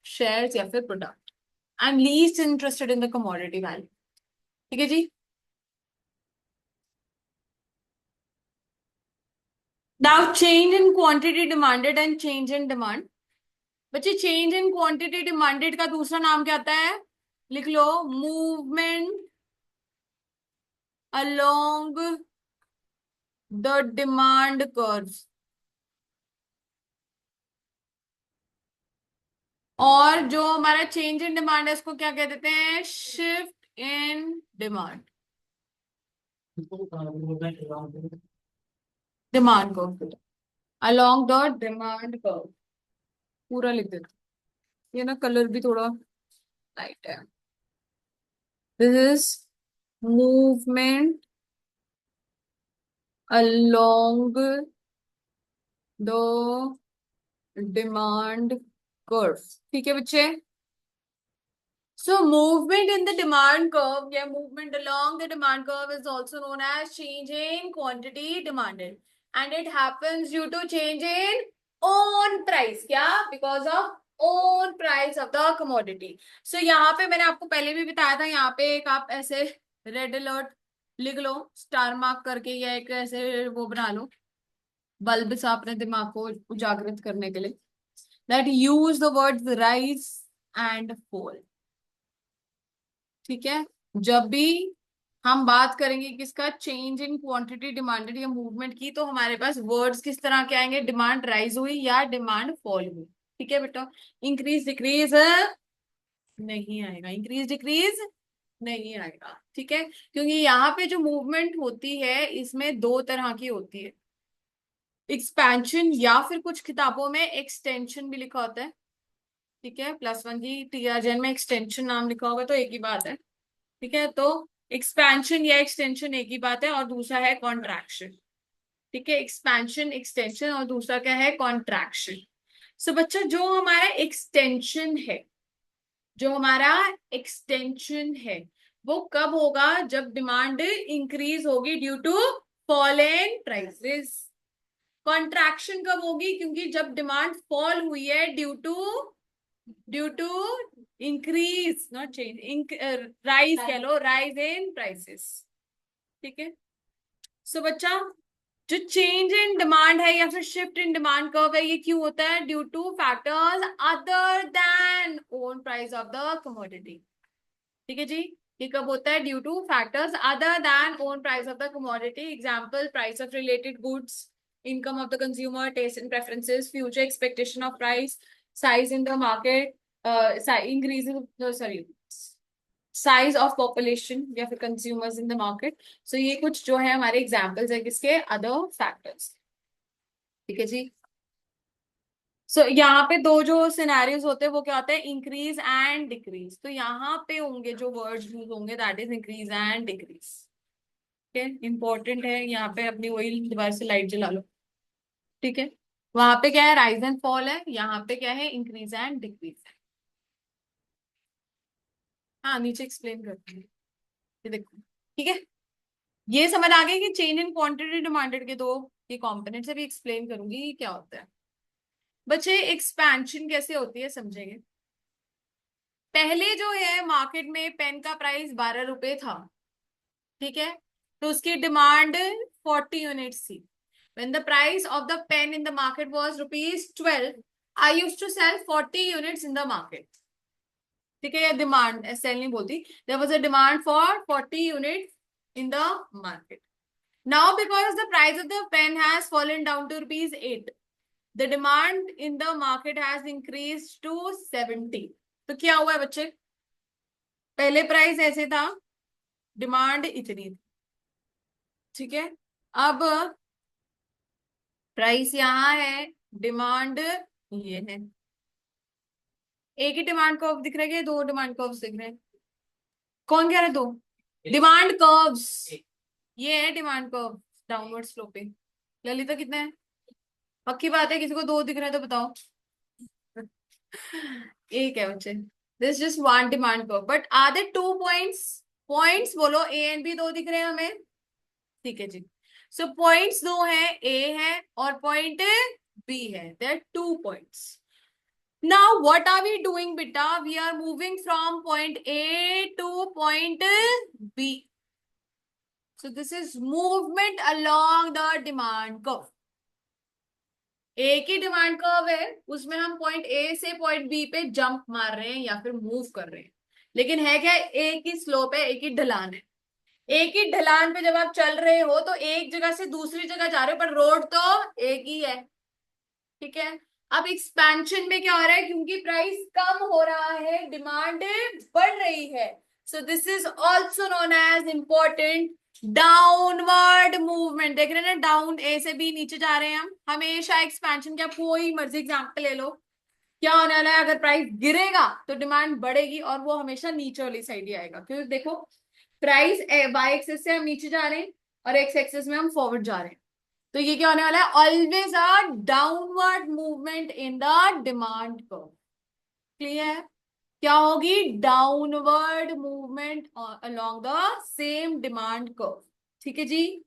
shares या फिर product. I'm least interested in the commodity value. ठीक है जी। Now change in quantity demanded and change in demand. बच्चे change in quantity demanded का दूसरा नाम क्या आता है, लिख लो, movement along the demand curve। और जो हमारा चेंज इन डिमांड है उसको क्या कह देते हैं, shift in demand. Demand curve, along the demand curve, पूरा लिख देते। ये ना कलर भी थोड़ा लाइट है। This is movement along the demand curve। ठीक है बच्चे। So movement in the demand curve, yeah, movement along the demand curve is also known as change in quantity demanded, and it happens due to change in own price। क्या? Because of own price of the commodity। So यहाँ पे मैंने आपको पहले भी बताया था, यहाँ पे एक आप ऐसे रेड अलर्ट लिख लो स्टार मार्क करके, या एक ऐसे वो बना लो बल्ब सा अपने दिमाग को उजागृत करने के लिए, that use the words rise and fall। ठीक है। जब भी हम बात करेंगे किसका, चेंज इन क्वांटिटी डिमांडेड या मूवमेंट की, तो हमारे पास वर्ड्स किस तरह के आएंगे, डिमांड राइज हुई या डिमांड फॉल हुई। ठीक है बेटा। इंक्रीज डिक्रीज नहीं आएगा, इंक्रीज डिक्रीज नहीं आएगा। ठीक है। क्योंकि यहाँ पे जो मूवमेंट होती है इसमें दो तरह की होती है, एक्सपेंशन या फिर कुछ किताबों में एक्सटेंशन भी लिखा होता है। ठीक है। +1 की टीआरजेन में एक्सटेंशन नाम लिखा होगा तो एक ही बात है। ठीक है। तो एक्सपेंशन या एक्सटेंशन एक ही बात है, और दूसरा है कॉन्ट्रैक्शन। ठीक है। एक्सपेंशन एक्सटेंशन, और दूसरा क्या है, कॉन्ट्रैक्शन। सो बच्चा जो हमारा एक्सटेंशन है, जो हमारा एक्सटेंशन है वो कब होगा, जब डिमांड इंक्रीज होगी due to fall in prices. Contraction कब होगी, क्योंकि जब डिमांड फॉल हुई है due to increase not change, rise कह लो, राइज इन प्राइसेस। ठीक है। सो बच्चा जो चेंज इन डिमांड है या फिर शिफ्ट इन डिमांड कर्व है, ये क्यों होता है, due to factors other than own price of the commodity. ठीक है जी। ये कब होता है, due to factors other than own price of the commodity. Example, price of related goods, income of the consumer, taste and preferences, future expectation of price, size in the market, increasing, no, sorry, size of population या फिर consumers in the market। So ये कुछ जो है हमारे examples है किसके, other factors। ठीक है जी। सो यहाँ पे दो जो सिनेरियोज होते हैं वो क्या होते हैं, इंक्रीज एंड डिक्रीज। तो यहाँ पे होंगे जो वर्ड्स यूज होंगे that is increase and decrease. ठीक है। इंपॉर्टेंट है, यहाँ पे अपनी वही दोबारा से लाइट जला लो। ठीक है। वहां पे क्या है, राइज एंड फॉल है, यहाँ पे क्या है, इंक्रीज एंड डिक्रीज है। हाँ नीचे एक्सप्लेन करती हूँ, ये देखो। ठीक है। ये समझ आ गई कि चेंज इन क्वांटिटी डिमांडेड के दो ये कॉम्पोनेंट्स है, भी एक्सप्लेन करूंगी ये क्या होता है। बच्चे एक्सपेंशन कैसे होती है समझेंगे। पहले जो है मार्केट में पेन का प्राइस 12 रुपए था। ठीक है। तो उसकी डिमांड 40 यूनिट्स थी। When the price of the pen in the market was ₹12, I used to sell 40 units in the market। ठीक है। ये डिमांड, सेल नहीं बोलती। There was a demand for 40 units in the market. Now because the price of the pen has fallen down to ₹8, the demand in the market has increase to 70। तो क्या हुआ है बच्चे, पहले प्राइस ऐसे था, डिमांड इतनी थी। ठीक है। अब प्राइस यहाँ है, डिमांड ये है। एक ही डिमांड कर्व दिख रहे हैं, दो डिमांड कर्व्स दिख रहे हैं? कौन कह रहा है दो? डिमांड कर्व्स, ये है demand curve, downward sloping. Lalita कितने हैं? पक्की बात है, किसी को दो दिख रहे हैं तो बताओ। एक है बच्चे, this just one demand curve, but are there two points? Points बोलो, ए एंड बी दो दिख रहे हैं हमें, ठीक है जी। सो पॉइंट्स दो हैं, ए है और पॉइंट बी है, there two points. Now, what are we doing, beta? We are moving from point A to point B. So, this is movement along the demand curve. एक ही डिमांड कर्व है, उसमें हम point A से point B पे jump मार रहे हैं या फिर मूव कर रहे हैं, लेकिन है क्या, एक ही स्लोप है, एक ही ढलान है। एक ही ढलान पे जब आप चल रहे हो तो एक जगह से दूसरी जगह जा रहे हो, पर रोड तो एक ही है, ठीक है। अब एक्सपेंशन में क्या हो रहा है, क्योंकि प्राइस कम हो रहा है, डिमांड बढ़ रही है, so this is also known as important downward movement. देख रहे हैं ना, डाउन, ए से बी नीचे जा रहे हैं हम, हमेशा एक्सपेंशन का कोई मर्जी एग्जाम्पल ले लो, क्या होने वाला है, अगर प्राइस गिरेगा तो डिमांड बढ़ेगी और वो हमेशा नीचे वाली साइड ही आएगा, क्योंकि देखो प्राइस वाई एक्सेस से हम नीचे जा रहे हैं और एक्स एक्सेस में हम फॉरवर्ड जा रहे हैं, तो ये क्या होने वाला है, always a downward movement in the demand curve. Clear? क्या होगी, downward movement along the same demand curve, ठीक है जी।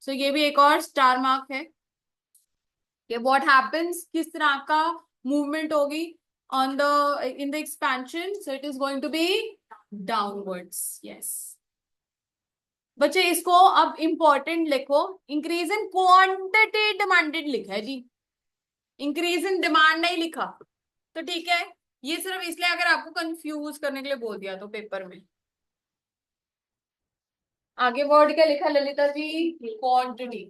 सो ये भी एक और स्टार मार्क है कि व्हाट हैपेंस, किस तरह का मूवमेंट होगी on the in the expansion, so it is going to be downwards, yes. बच्चे इसको अब इंपॉर्टेंट लिखो, इंक्रीज इन क्वांटिटी डिमांडेड लिखा है जी, इंक्रीज इन डिमांड नहीं लिखा, तो ठीक है। ये सिर्फ इसलिए अगर आपको कंफ्यूज करने के लिए बोल दिया तो पेपर में। आगे वर्ड क्या लिखा Lalita ji, quantity,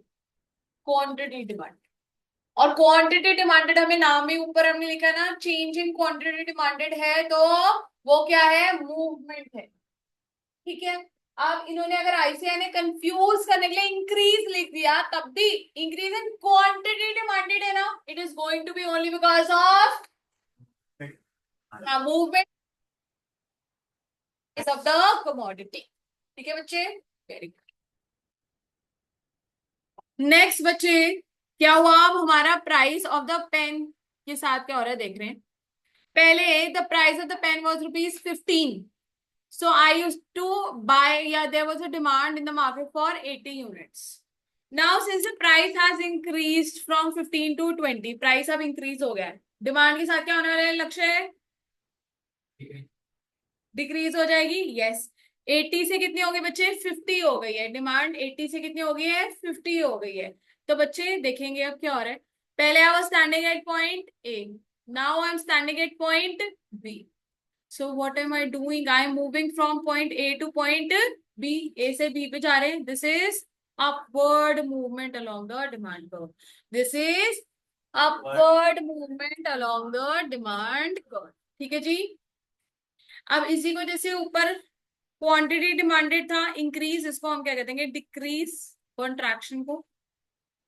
quantity demand. और क्वांटिटी डिमांडेड हमें नाम में ऊपर हमने लिखा ना, चेंज इन क्वांटिटी डिमांडेड है तो वो क्या है, मूवमेंट है, ठीक है। अब इन्होंने अगर आईसीआई ने कंफ्यूज करने के लिए इंक्रीज लिख दिया, तब भी इंक्रीज इन क्वांटिटी डिमांडेड है ना, it is going to be only because of movement of the commodity, ठीक है बच्चे, वेरी गुड। नेक्स्ट बच्चे, क्या हुआ, अब हमारा प्राइस ऑफ द पेन के साथ क्या हो रहा है देख रहे हैं। पहले the price of the pen was ₹15, so I used to buy, yeah, there was a demand in the market for 80 units. Now since the price has increased from 15 to 20, price अब इंक्रीज हो गया है, demand के साथ क्या होने वाला है लक्ष्य, डिक्रीज हो जाएगी, यस। 80 से कितनी हो गई बच्चे, 50 हो गई है, डिमांड 80 से कितनी हो गई है, 50 हो गई है। तो बच्चे देखेंगे अब क्या हो रहा है, पहले I was standing at point A, now I am standing at point B, so what am I doing, I am moving from point A to point B, A से बी पे जा रहे हैं, this is upward movement along the demand curve, this is upward movement along the demand curve, ठीक है जी। अब इसी को जैसे ऊपर क्वांटिटी डिमांडेड था, इंक्रीज, इसको हम क्या कहते हैं, डिक्रीज, कॉन्ट्रैक्शन को,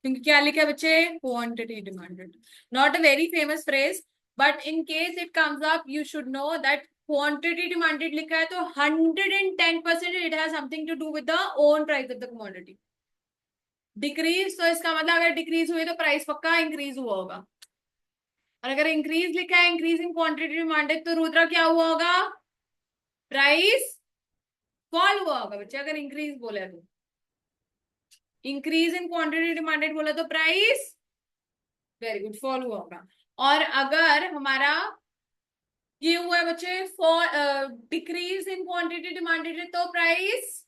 क्योंकि क्या लिखा है बच्चे, quantity demanded, not a very famous phrase, but in case it comes up you should know that quantity demanded लिखा है तो 110% it has something to do with the own price of the commodity. Decrease तो इसका मतलब अगर decrease हुई तो price पक्का इंक्रीज हुआ होगा, और अगर इंक्रीज लिखा है, इंक्रीज इन क्वांटिटी डिमांडेड, तो रुद्रा क्या हुआ होगा, प्राइस फॉल हुआ होगा बच्चे, अगर इंक्रीज बोला तो, इंक्रीज इन क्वांटिटी डिमांडेड बोला तो प्राइस, वेरी गुड, फॉल हुआ होगा। और अगर हमारा ये हुआ है बच्चे for decrease in quantity demanded, तो प्राइस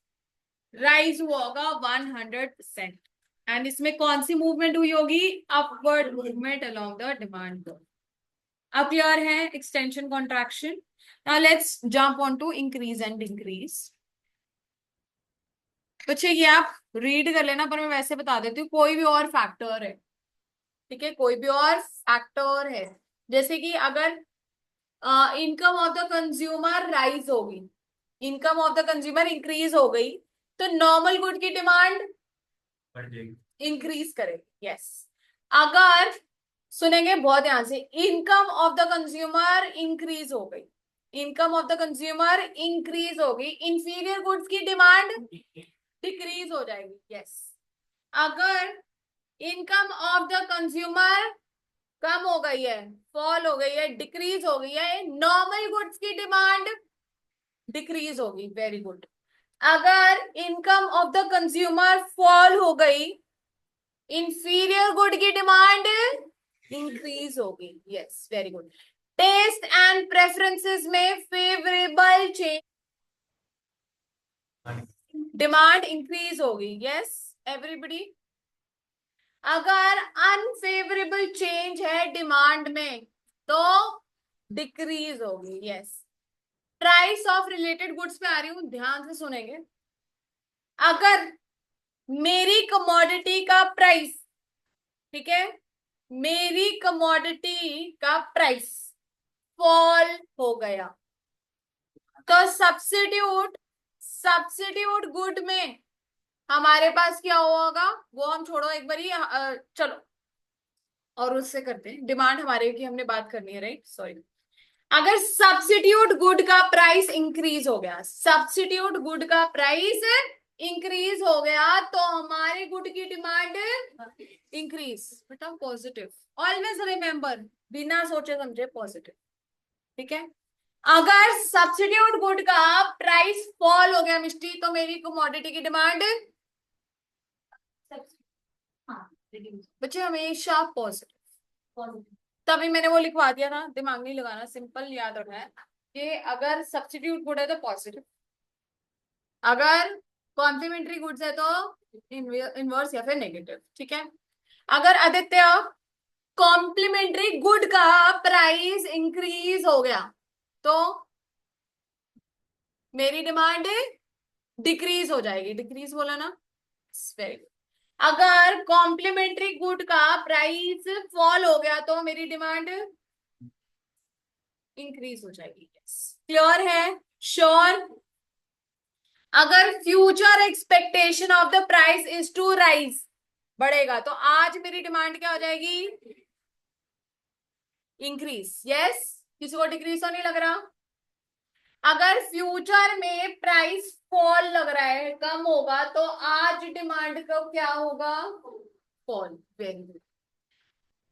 राइज हुआ होगा 100%। एंड इसमें कौन सी मूवमेंट हुई होगी, upward movement along the demand curve. अब क्लियर है extension contraction. Now let's jump on to increase and decrease. बच्चे ये आप रीड कर लेना, पर मैं वैसे बता देती हूँ, कोई भी और फैक्टर है, ठीक है, कोई भी और फैक्टर है, जैसे कि अगर income of the consumer rise होगी, income of the consumer increase हो गई, तो नॉर्मल गुड की डिमांड इंक्रीज करेगी, यस। अगर सुनेंगे बहुत ध्यान से। Income of the consumer increase हो गई, income of the consumer increase हो गई, इंफीरियर गुड्स की डिमांड डिक्रीज हो जाएगी। यस, अगर इनकम ऑफ द कंज्यूमर कम हो गई है, फॉल हो गई है, डिक्रीज हो गई है, नॉर्मल गुड्स की डिमांड डिक्रीज होगी। Very good. अगर income of the consumer fall हो गई, इंफीरियर गुड की डिमांड इंक्रीज होगी। Yes, very good. Taste and preferences में फेवरेबल चेंज, डिमांड इंक्रीज होगी। Yes everybody. अगर अनफेवरेबल चेंज है डिमांड में तो डिक्रीज होगी। Yes. Price of related goods पे आ रही हूं, ध्यान से सुनेंगे। अगर मेरी कमोडिटी का प्राइस, ठीक है, मेरी कमोडिटी का प्राइस फॉल हो गया तो सब्स्टिट्यूट, सब्स्टिट्यूट गुड में हमारे पास क्या होगा वो हम छोड़ो एक बारी, चलो और उससे करते हैं। डिमांड हमारे की हमने बात करनी है, राइट, सॉरी। अगर सब्स्टिट्यूट गुड का प्राइस इंक्रीज हो गया, सब्स्टिट्यूट गुड का प्राइस इंक्रीज हो गया तो हमारे गुड की डिमांड इंक्रीज। बताओ पॉजिटिव, ऑलवेज रिमेंबर, बिना सोचे समझे पॉजिटिव, ठीक है। अगर सब्स्टिट्यूट गुड का प्राइस फॉल हो गया मिष्टी तो मेरी कमोडिटी की डिमांड, हाँ, reduce, बच्चे हमेशा पॉजिटिव। positive, तभी मैंने वो लिखवा दिया था, दिमाग नहीं लगाना, सिंपल याद रखना है कि अगर सब्स्टिट्यूट गुड है तो पॉजिटिव, अगर कॉम्प्लीमेंट्री गुड्स है तो इनवर्स या फिर नेगेटिव, ठीक है। अगर आदित्य कॉम्प्लीमेंट्री गुड का प्राइस इंक्रीज हो गया तो मेरी डिमांड डिक्रीज हो जाएगी। डिक्रीज बोला ना, वेरी गुड। अगर कॉम्प्लीमेंट्री गुड का प्राइस फॉल हो गया तो मेरी डिमांड इंक्रीज हो जाएगी। यस, क्लियर है, श्योर। अगर future expectation of the price is to rise, बढ़ेगा, तो आज मेरी डिमांड क्या हो जाएगी, इंक्रीज। यस, किसी को डिक्रीज तो नहीं लग रहा। अगर फ्यूचर में प्राइस फॉल लग रहा है, कम होगा, तो आज डिमांड का क्या होगा, फॉल। Very good.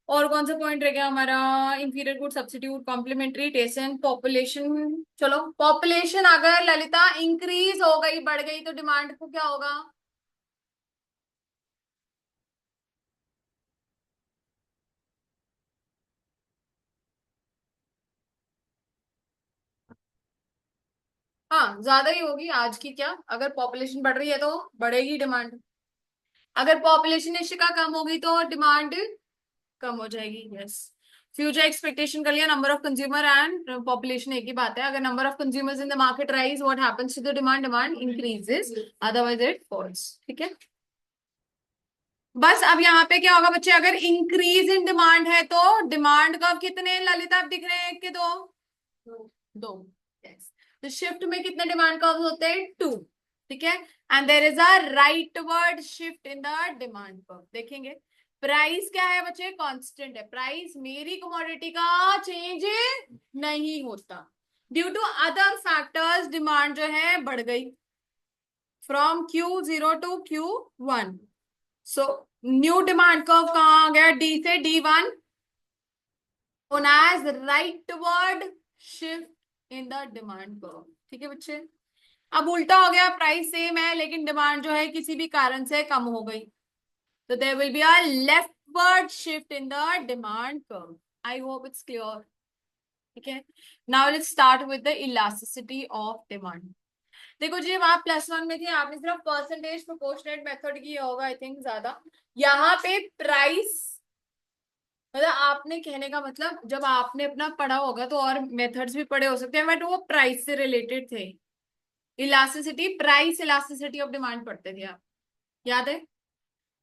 और कौन सा पॉइंट रह गया हमारा, inferior good, substitute, complementary, taste and population. चलो, पॉपुलेशन अगर ललिता इंक्रीज हो गई, बढ़ गई, तो डिमांड को क्या होगा, हाँ ज्यादा ही होगी आज की। क्या, अगर पॉपुलेशन बढ़ रही है तो बढ़ेगी डिमांड, अगर पॉपुलेशन निश्चित कम होगी तो डिमांड कम हो जाएगी। यस। फ्यूचर एक्सपेक्टेशन कर लिया, number of consumer and population एक ही बात है। अगर number of consumers in the market rise, what happens to the demand, demand increases, otherwise it falls, ठीक है। बस अब यहाँ पे क्या होगा बच्चे, अगर इंक्रीज इन डिमांड है तो डिमांड का कितने ललिता आप दिख रहे हैं, एक के दो, दो। यस, तो शिफ्ट में कितने डिमांड कर्व्स होते हैं, टू, ठीक है। And there is a rightward shift in the demand curve. देखेंगे प्राइस क्या है बच्चे, कांस्टेंट है, प्राइस मेरी कमोडिटी का चेंज नहीं होता। Due to other factors demand जो है बढ़ गई, from Q0 to Q1। So new demand curve कहाँ आ गया, डी से D1, known as rightward shift in the demand curve, ठीक है बच्चे। अब उल्टा हो गया, प्राइस सेम है लेकिन डिमांड जो है किसी भी कारण से कम हो गई, तो there will be a leftward shift in the demand curve. I hope it's clear, ठीक है। Now let's start with the elasticity of demand. देखो जी, वहां +1 में थी, आपने सिर्फ परसेंटेज प्रोपोर्शनेट मेथड की होगा आई थिंक ज्यादा। यहाँ पे प्राइस, मतलब आपने कहने का मतलब जब आपने अपना पढ़ा होगा तो और मेथड्स भी पढ़े हो सकते हैं, बट वो प्राइस से रिलेटेड थे। Elasticity, price elasticity of demand पढ़ते थे आप, याद है।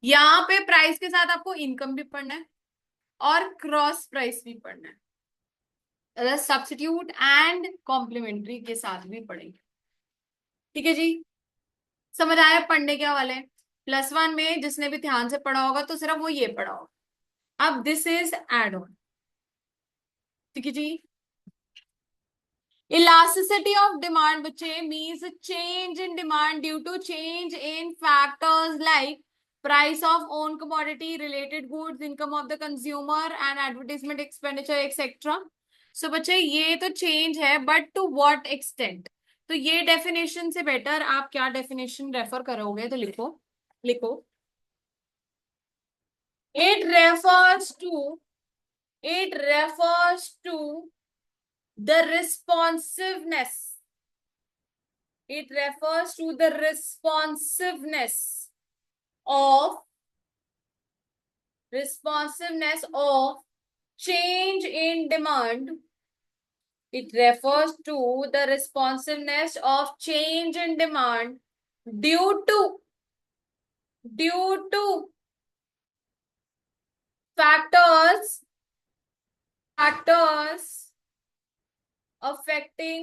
यहाँ पे प्राइस के साथ आपको इनकम भी पढ़ना है और क्रॉस प्राइस भी पढ़ना है, सब्स्टिट्यूट एंड कॉम्प्लीमेंट्री के साथ भी पढ़ेंगे, ठीक है जी। समझ आया पढ़ने क्या वाले हैं। +1 में जिसने भी ध्यान से पढ़ा होगा तो सिर्फ वो ये पढ़ा होगा, अब दिस इज एड ऑन, ठीक है जी। Elasticity of demand बच्चे means change in demand due to change in factors like price of own commodity, related goods, income of the consumer and advertisement expenditure etc. So बच्चे ये तो change है, but to what extent? तो ये definition से better आप क्या definition refer करोगे, तो लिखो लिखो it refers to it refers to the responsiveness. It refers to the of responsiveness of change in demand. It refers to the responsiveness of change in demand due to factors factors affecting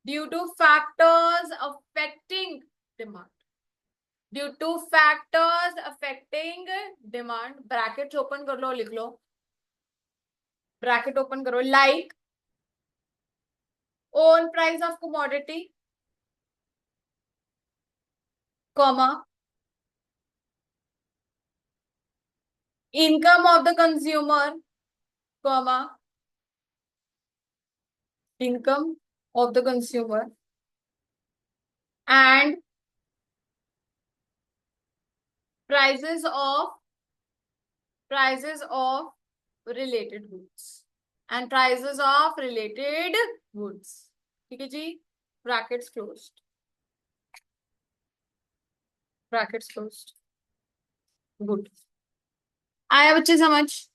due to factors affecting demand. Due to factors affecting demand, bracket open कर लो, लिख लो, bracket open करो, like own price of commodity, comma income of the consumer, comma income of the consumer and prices of related goods and prices of related goods, ठीक है जी। Brackets closed, brackets closed, good. आया बच्चे समझ?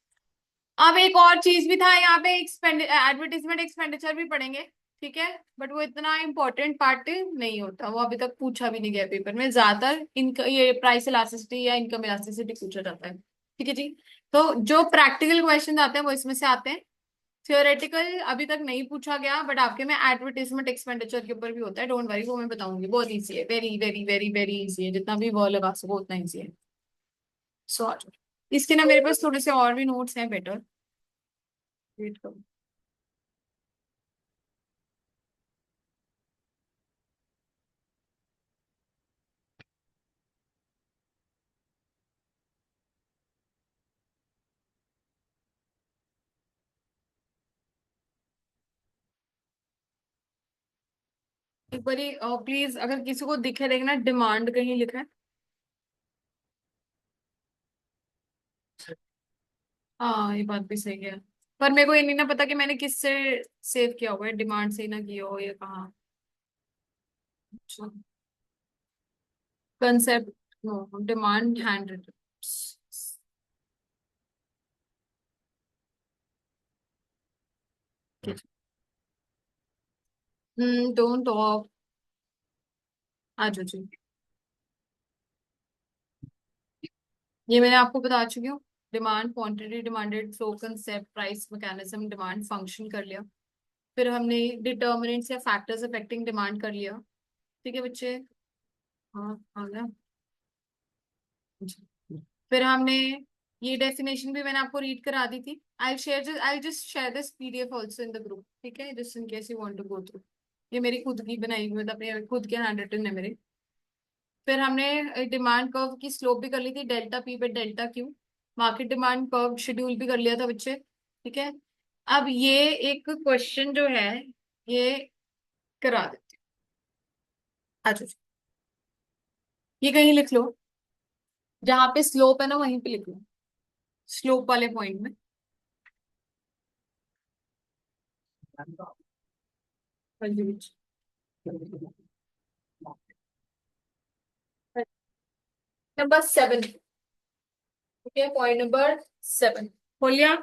अब एक और चीज भी था यहाँ पे, एडवर्टीजमेंट एक्सपेंडिचर भी पढ़ेंगे, ठीक है, बट वो इतना इंपॉर्टेंट पार्ट नहीं होता, वो अभी तक पूछा भी नहीं गया पेपर में, ज्यादातर इनका ये प्राइस इलास्टिसिटी या इनकम इलास्टिसिटी पूछा जाता है, ठीक है जी। तो जो प्रैक्टिकल क्वेश्चन आते हैं वो इसमें से आते हैं, थियोरेटिकल अभी तक नहीं पूछा गया, बट आपके में एडवर्टीजमेंट एक्सपेंडिचर के ऊपर भी होता है, डोंट वरी, वो मैं बताऊंगी, बहुत ईजी है, very very very very easy है, जितना भी वो लगा सको उतना ईजी है। सो इसके ना मेरे पास थोड़े से और भी नोट्स हैं, बेटर वेट करो। एक बारी प्लीज, अगर किसी को दिखे देखना डिमांड कहीं लिखा है। हाँ ये बात भी सही है, पर मेरे को ये नहीं ना पता कि मैंने किससे सेव किया हुआ है, डिमांड से ही ना किया हो, ये कहाँ। Concept, no demand hand written. Don't talk, आ जाओ जी। ये मैंने आपको बता चुकी हूँ, demand quantity, demanded flow, concept, price mechanism, demand function कर लिया, फिर हमने डिटर्मिनेंट्स या फैक्टर्स अफेक्टिंग डिमांड कर लिया, ठीक है बच्चे। हाँ आ गया जी। फिर हमने ये डेफिनेशन भी मैंने आपको रीड करा दी थी, I just share this PDF also in the group, ठीक है, just in case you want to go through. ये मेरी खुद की बनाई हुई, मतलब अपने खुद के हैंड रिटन है मेरे। फिर हमने डिमांड कर्व की स्लोप भी कर ली थी, delta P by delta Q, market demand curve schedule भी कर लिया था बच्चे, ठीक है। अब ये एक क्वेश्चन जो है, ये करा देते हैं। अच्छा जी। ये कहीं लिख लो, जहां पे स्लोप है ना वहीं पे लिख लो, स्लोप वाले पॉइंट में। हाँ जी बच्चे। नंबर 7, ठीक है, पॉइंट नंबर 7 खोल लिया,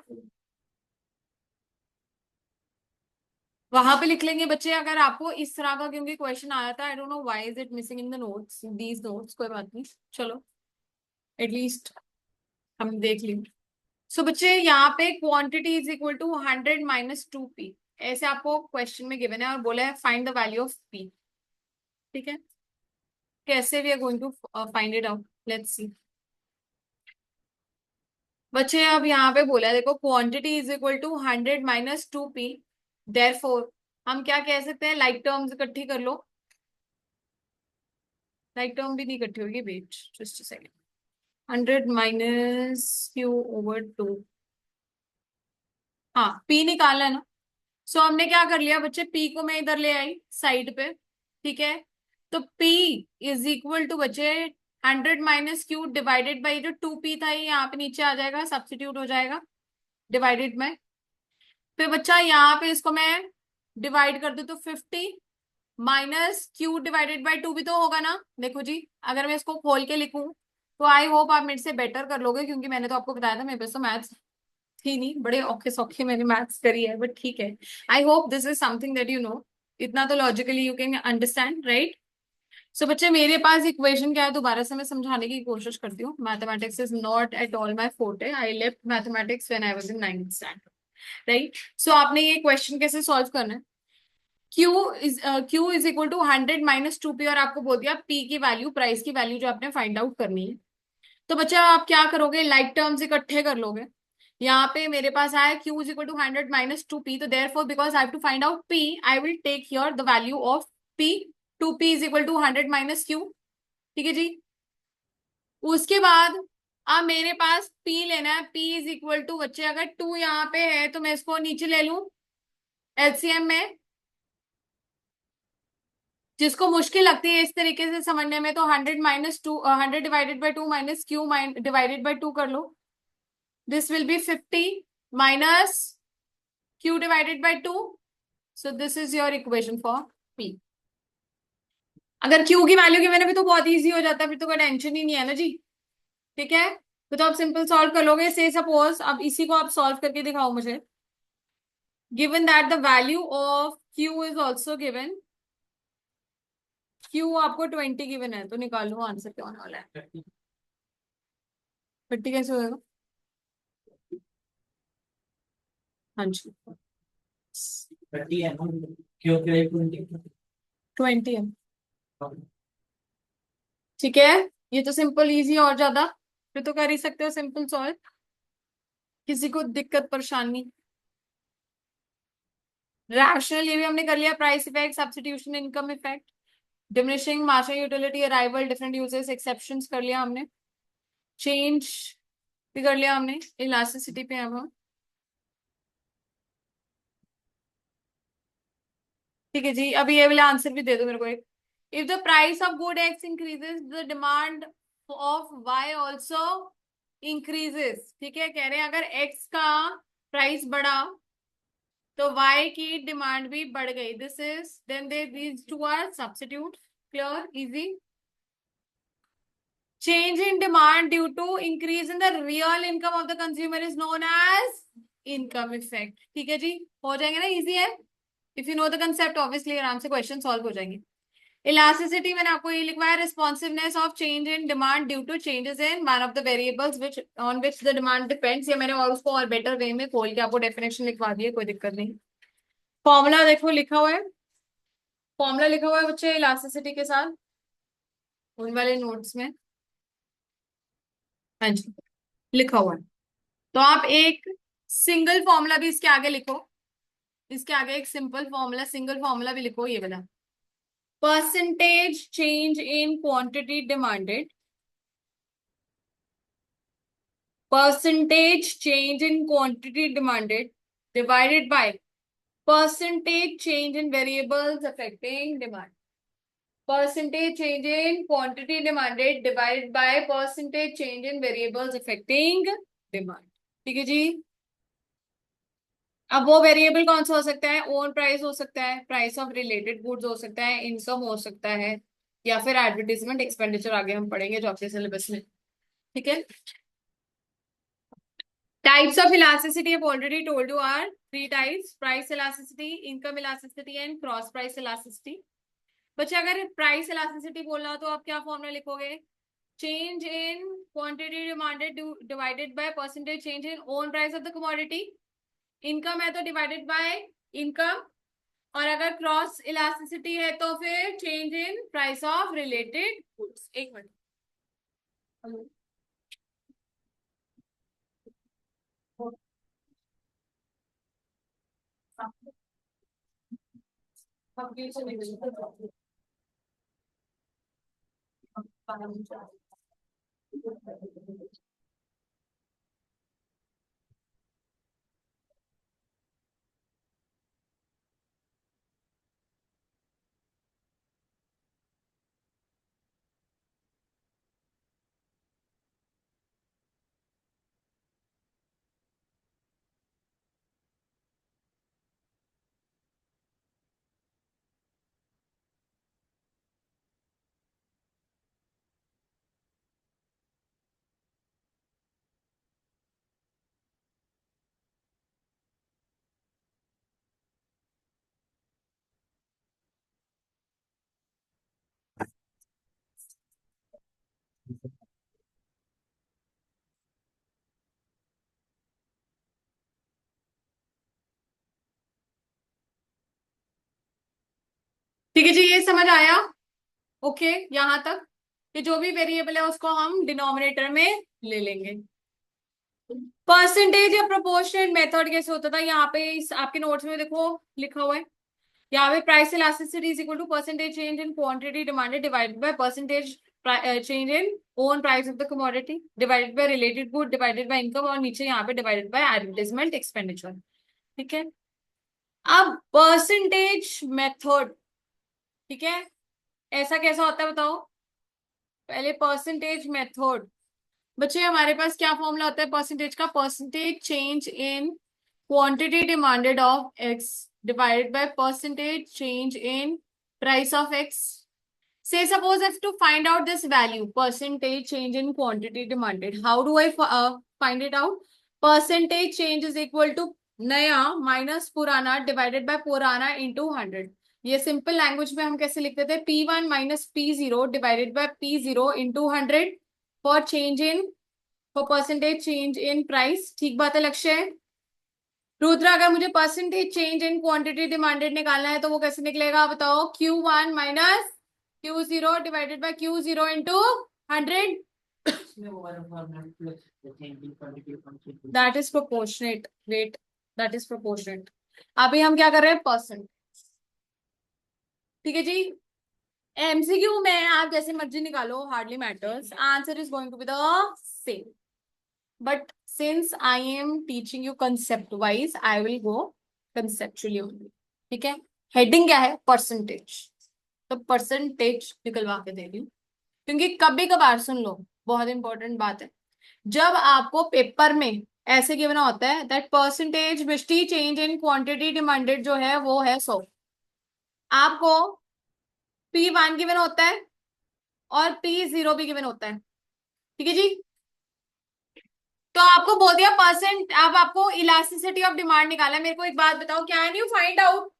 वहां पे लिख लेंगे बच्चे, अगर आपको इस तरह का क्योंकि क्वेश्चन आया था, I don't know why is it missing in the notes, these notes, कोई बात नहीं, चलो एटलीस्ट हम देख लेंगे। सो बच्चे यहाँ पे quantity is equal to 100 - 2p, ऐसे आपको क्वेश्चन में गिवन है और बोला है find the value of p, ठीक है। कैसे we are going to find it out, let's see. बच्चे अब यहाँ पे बोला है, देखो quantity is equal to 100 - 2p, therefore हम क्या कह सकते हैं, लाइक टर्म्स इकट्ठी कर लो। लाइक टर्म भी नहीं इकट्ठी होगी, wait just a second. 100 - Q/2। हाँ, p निकालना है ना। सो हमने क्या कर लिया बच्चे, p को मैं इधर ले आई साइड पे, ठीक है। तो p इज इक्वल टू बच्चे 100 - Q डिवाइडेड बाई जो 2p था, ये यहाँ पे नीचे आ जाएगा, सब्स्टिट्यूट हो जाएगा डिवाइडेड में। फिर बच्चा यहाँ पे इसको मैं डिवाइड कर दूं तो 50 - Q/2 भी तो होगा ना। देखो जी, अगर मैं इसको खोल के लिखूं तो आई होप आप मेरे से बेटर कर लोगे, क्योंकि मैंने तो आपको बताया था मेरे पास तो मैथ्स थी नहीं, बड़े औखे सौखे मैंने मैथ्स करी है, बट ठीक है। I hope this is something that you know, इतना तो logically you can understand, right. So बच्चे मेरे पास इक्वेशन क्या है, दोबारा से मैं समझाने की कोशिश करती हूँ। Mathematics is not at all my forte, I left mathematics when I was in 9th standard, right. So आपने ये क्वेश्चन कैसे सॉल्व करना है, Q is equal to 100 - 2p, और आपको बोल दिया P की वैल्यू, प्राइस की वैल्यू जो आपने फाइंड आउट करनी है। तो बच्चा आप क्या करोगे, लाइक टर्म्स इकट्ठे कर लोगे। यहाँ पे मेरे पास आया Q is equal to 100 - 2p, तो therefore because I have to find out P, I will take here the value of P। 2p is equal to 100 - Q, ठीक है जी। उसके बाद अब मेरे पास P लेना है, P इज इक्वल टू बच्चे, अगर 2 यहाँ पे है तो मैं इसको नीचे ले लूं एलसीएम में। जिसको मुश्किल लगती है इस तरीके से समझने में, तो 100 - 2, 100 / 2 माइनस Q डिवाइडेड बाई 2 कर लो। This will be 50 - Q/2। So this is your equation for P। अगर Q की वैल्यू की मैंने भी तो बहुत इजी हो जाता है, फिर तो कोई टेंशन ही नहीं है ना जी, ठीक है। तो आप सिंपल सॉल्व कर लोगे। से सपोज अब इसी को आप सॉल्व करके दिखाओ मुझे। Given that the value of Q is also given, Q आपको 20 गिवन है, तो निकालो आंसर क्या होने वाला है। 50 कैसे होगा, हाँ जी 30 है ना, क्योंकि 20 20 है, ठीक है। ये तो सिंपल इजी और ज्यादा, फिर तो कर ही सकते हो सिंपल सॉल्व, किसी को दिक्कत परेशानी। रैशनल ये भी हमने कर लिया, price effect, substitution, income effect, diminishing marginal utility, arrival, different uses, exceptions कर लिया हमने, चेंज भी कर लिया हमने, इलास्टिसिटी पे अब हम, ठीक है जी। अभी ये वाला आंसर भी दे दो मेरे को एक। If the price of good X increases, the demand of Y also increases, ठीक है। कह रहे हैं अगर एक्स का प्राइस बढ़ा तो y की डिमांड भी बढ़ गई। This is then they these two are substitute, clear, easy. Change in demand due to increase in the real income of the consumer is known as income effect, ठीक है जी। हो जाएंगे ना, इजी है। If you know the concept obviously आराम से question solve हो जाएंगे। इलास्टिसिटी मैंने आपको ये लिखवाया, responsiveness of change in demand due to changes in one of the variables which on which the demand depends. ये मैंने और उसको और बेटर वे में खोल के आपको डेफिनेशन लिखवा दी है, कोई दिक्कत नहीं। फॉर्मूला देखो लिखा हुआ है, फॉर्मूला लिखा हुआ है बच्चे इलास्टिसिटी के साथ उन वाले नोट्स में, हाँ जी लिखा हुआ है। तो आप एक सिंगल फॉर्मूला भी इसके आगे लिखो, इसके आगे एक सिंपल फॉर्मूला, सिंगल फॉर्मूला भी लिखो, ये वाला। Percentage change in quantity demanded, percentage change in quantity demanded divided by percentage change in variables affecting demand, percentage change in quantity demanded divided by percentage change in variables affecting demand, ठीक है जी। अब वो variable कौन सा हो सकता है, own price हो सकता है, प्राइस ऑफ रिलेटेड गुड्स हो सकता है, इनकम हो सकता है, या फिर एडवर्टीजमेंट एक्सपेंडिचर, आगे हम पढ़ेंगे जो आपके सिलेबस में, ठीक है। Types of elasticity I've already told you are three types: price elasticity, income elasticity and cross price elasticity. बच्चे अगर प्राइस elasticity बोलना हो तो आप क्या फॉर्मूला लिखोगे, change in quantity demanded divided by percentage change in own price of the commodity. Income है तो डिवाइडेड बाय इनकम, और अगर क्रॉस इलास्टिसिटी है तो फिर change in price of related goods. एक मिनट, ठीक है जी, ये समझ आया? ओके, यहां तक कि जो भी वेरिएबल है उसको हम डिनोमिनेटर में ले लेंगे। परसेंटेज या प्रोपोर्शनल मेथड कैसे होता था, यहाँ पे इस आपके नोट्स में देखो लिखा हुआ है, यहाँ पे price elasticity is equal to percentage change in quantity demanded divided by percentage change in own price of the commodity divided by related good divided by income, और नीचे यहाँ पे डिवाइडेड बाय एडवर्टाइजमेंट एक्सपेंडिचर। ठीक है, अब percentage method, ठीक है, ऐसा कैसा होता है बताओ? पहले परसेंटेज मेथड, बच्चे हमारे पास क्या फॉर्मूला होता है परसेंटेज का? Percentage change in quantity demanded of x divided by percentage change in price of x. Say suppose I have to find out this value, percentage change in quantity demanded. How do I find it out? Percentage change is equal to नया minus पुराना divided by पुराना into 100। ये simple language में हम कैसे लिखते थे? P1 minus P0 divided by P0 into 100 for change in, for percentage change in price. ठीक बात है लक्ष्य? रुद्र, अगर मुझे percentage change in quantity demanded निकालना है तो वो कैसे निकलेगा बताओ? Q1 minus Q0 divided by Q0 into 100, that is proportionate. Wait, that is proportionate. अभी हम क्या कर रहे हैं? परसेंट। ठीक है जी, एमसीक्यू में आप जैसे मर्जी निकालो, hardly matters, answer is going to be the same, but since I am teaching you concept wise I will go conceptually only. ठीक है, हेडिंग क्या है? परसेंटेज। तो परसेंटेज निकलवा के दे रही हूँ, क्योंकि कभी कभार सुन लो, बहुत इंपॉर्टेंट बात है, जब आपको पेपर में ऐसे गिवन होता है that percentage Mishti change in quantity demanded जो है वो है 100, आपको P1 गिवन होता है और P0 भी गिवन होता है। ठीक है जी, तो आपको बोल दिया परसेंट, अब आपको इलास्टिसिटी ऑफ डिमांड निकाला है। मेरे को एक बात बताओ, कैन यू फाइंड आउट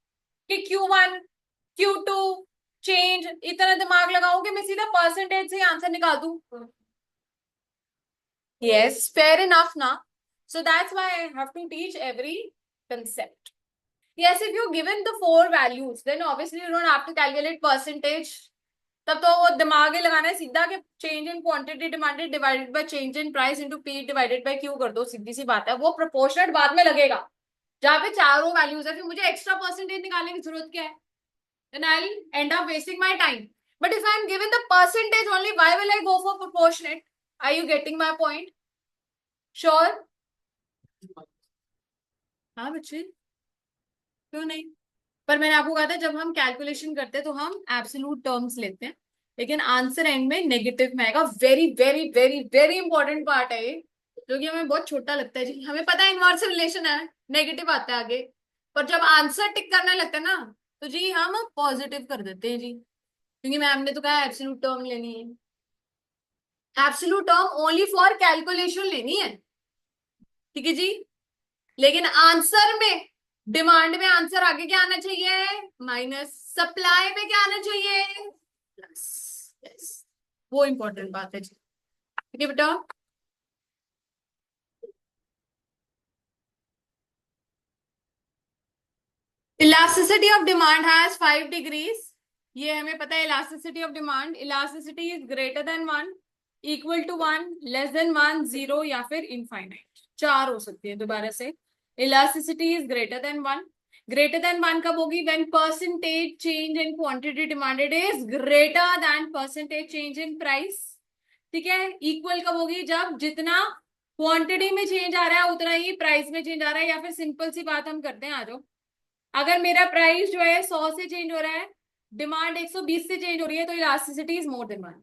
कि Q1 Q2 चेंज, इतना दिमाग लगाऊं कि मैं सीधा परसेंटेज से आंसर निकाल दूं? Yes, fair enough ना. So that's why I have to teach every concept. Yes, if you're given the 4 values, then obviously you don't have to calculate percentage. तब तो वो दिमाग ही लगाना है सीधा कि change in quantity demanded divided by change in price into P divided by Q कर दो, सीधी सी बात है। वो प्रोपोर्शनेट बाद में लगेगा, जहां पे चारों वैल्यूज है, फिर मुझे एक्स्ट्रा परसेंटेज निकालने की जरूरत क्या है? Then I'll end up wasting my time. But if I'm given the percentage only, why will I go for proportionate? Are you getting my point? Sure? हाँ बच्चे, क्यों नहीं? पर मैंने आपको कहा था जब हम कैलकुलेशन करते हैं तो हम एब्सोल्यूट टर्म्स लेते हैं, लेकिन आंसर एंड में नेगेटिव में आएगा। Very very very very important part है ये, जो कि हमें बहुत छोटा लगता है जी। हमें पता है इनवर्स रिलेशन है, नेगेटिव आता है आगे, पर जब आंसर टिक करने लगता है ना तो जी हम पॉजिटिव कर देते हैं जी, क्योंकि मैम ने तो कहा एब्सोल्यूट टर्म लेनी है। Absolute term only for calculation लेनी है, ठीक है जी। लेकिन आंसर में, डिमांड में आंसर आगे क्या आना चाहिए? माइनस। सप्लाई में क्या आना चाहिए? प्लस। यस, वो इंपॉर्टेंट बात है जी। ठीक है बेटा, elasticity of demand has 5 degrees. ये हमें पता है, elasticity of demand, elasticity is greater than 1, equal to 1, less than 1, 0 या फिर इनफाइनाइट। 4 हो सकती है दोबारा से। Elasticity is greater than 1। Greater than 1 कब होगी? When percentage change in quantity demanded is greater then percentage change in price. ठीक है। इक्वल कब होगी? जब जितना क्वांटिटी में चेंज आ रहा है उतना ही प्राइस में चेंज आ रहा है। या फिर सिंपल सी बात हम करते हैं, आ जाओ। अगर मेरा प्राइस जो है 100 से चेंज हो रहा है, डिमांड 120 से चेंज हो रही है, तो इलास्टिसिटी इज मोर देन 1।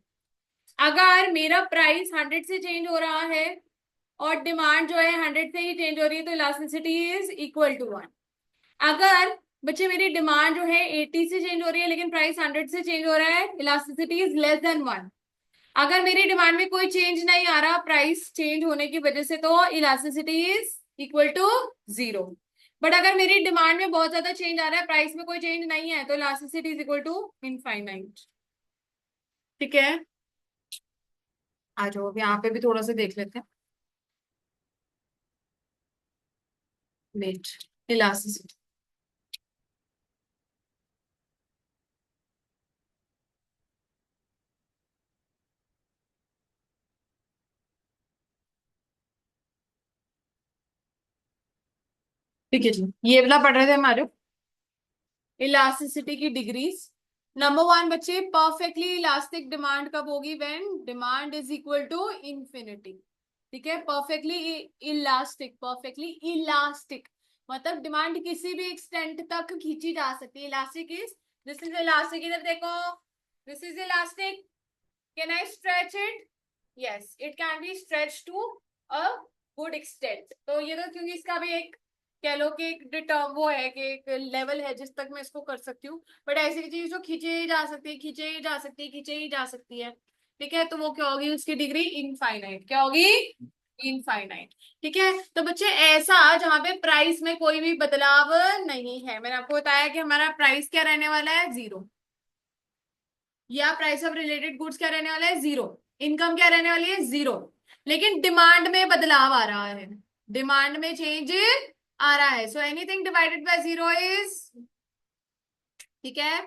अगर मेरा प्राइस 100 से चेंज हो रहा है और डिमांड जो है 100 से ही चेंज हो रही है, तो इलास्टिसिटी इज इक्वल टू 1। अगर बच्चे मेरी डिमांड जो है 80 से चेंज हो रही है लेकिन प्राइस 100 से चेंज हो रहा है, इलास्टिसिटी इज लेस देन 1। अगर मेरी डिमांड में कोई चेंज नहीं आ रहा प्राइस चेंज होने की वजह से, तो elasticity is equal to 0। But अगर मेरी डिमांड में बहुत ज्यादा चेंज आ रहा है, प्राइस में कोई चेंज नहीं है, तो elasticity is equal to infinite. ठीक है। आ जाओ, अब यहाँ पे भी थोड़ा सा देख लेते हैं। Wait, elasticity. ठीक है जी, ये वाला पढ़ रहे थे हमारे इलास्टिसिटी की डिग्रीज। नंबर 1 बच्चे, परफेक्टली इलास्टिक डिमांड कब होगी? When demand is equal to infinity. ठीक है। परफेक्टली इलास्टिक, परफेक्टली इलास्टिक मतलब डिमांड किसी भी एक्सटेंट तक खींची जा सकती है। Elastic is, this is elastic, इधर देखो, this is elastic. Can I stretch it? Yes, it can be stretch to a good extent. तो ये तो क्योंकि इसका भी एक कह लो कि एक वो है कि एक लेवल है जिस तक मैं इसको कर सकती हूँ। बट ऐसी चीज जो खींचे ही जा सकती है, खींचे ही जा सकती है, खींचे ही जा सकती है। ठीक है। तो वो क्या होगी? उसकी डिग्री इनफाइनाइट। क्या होगी? इनफाइनाइट। ठीक है। तो बच्चे ऐसा जहां पे प्राइस में कोई भी बदलाव नहीं है, मैंने आपको बताया कि हमारा प्राइस क्या रहने वाला है? 0। या प्राइस ऑफ रिलेटेड गुड्स क्या रहने वाला है? 0। इनकम क्या रहने वाली है? 0। लेकिन डिमांड में बदलाव आ रहा है, डिमांड में चेंज आ रहा है। So anything divided by 0 is, ठीक है।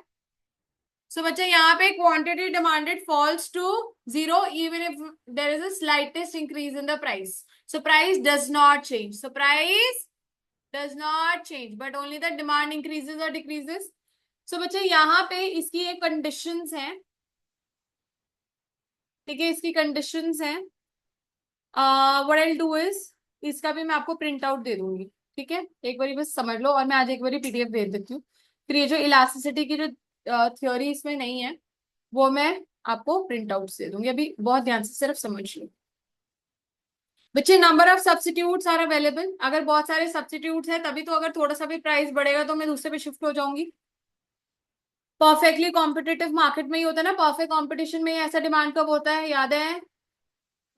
सो बच्चा यहाँ पे quantity demanded falls to 0 even if there is a slightest increase in the price. So price does not change, so price does not change, but only the demand increases और decreases. So बच्चे यहाँ पे इसकी एक conditions हैं। ठीक है, इसकी कंडीशंस हैं। व्हाट आई डू इज, इसका भी मैं आपको प्रिंट आउट दे दूंगी। ठीक है, एक बारी बस समझ लो, और मैं आज एक बारी पीडीएफ भेज देती हूँ। फिर ये जो इलास्टिसिटी की जो थ्योरी इसमें नहीं है, वो मैं आपको प्रिंट आउट दे दूंगी। अभी बहुत ध्यान से सिर्फ समझ लो बच्चे। Number of substitutes are available. अगर बहुत सारे सब्स्टिट्यूट्स है तभी तो, अगर थोड़ा सा भी प्राइस बढ़ेगा तो मैं दूसरे पे शिफ्ट हो जाऊंगी। परफेक्टली कॉम्पिटिटिव मार्केट में ही होता है ना, परफेक्ट कॉम्पिटिशन में ही ऐसा डिमांड कब होता है? याद है?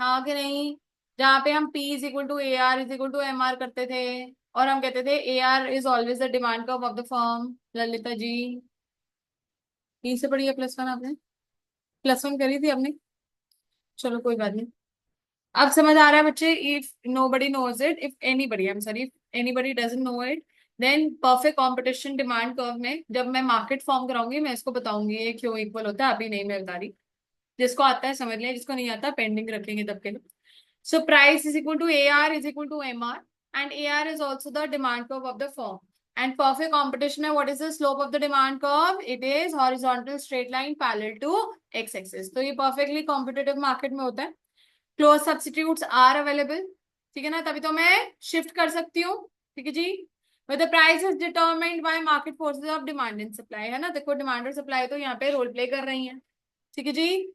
हाँ कि नहीं? जहाँ पे हम P is equal to A R is equal to M R करते थे, और हम कहते थे A R is always the demand curve of the firm. Lalita ji, P से पढ़ी है +1 आपने? +1 करी थी आपने? चलो कोई बात नहीं। अब समझ आ रहा है बच्चे? If nobody knows it, if anybody, I'm sorry, if anybody doesn't know it, then perfect competition demand curve में जब मैं मार्केट फॉर्म कराऊंगी, मैं इसको बताऊंगी ये क्यों इक्वल होता है। अभी नहीं मैं बता रही, जिसको आता है समझ लिया, जिसको नहीं आता पेंडिंग रखेंगे तब के लिए। So price is equal to AR is equal to MR, and AR is also the demand curve of the firm. And perfect competition में what is the slope of the demand curve? It is horizontal straight line parallel to x-axis. तो ये perfectly competitive market में होता है। Close substitutes are available. ठीक है ना, तभी तो मैं shift कर सकती हूँ। ठीक है जी। But the price is determined by market forces of demand and supply, है ना। देखो डिमांड और सप्लाई तो यहाँ पे रोल प्ले कर रही हैं। ठीक है जी।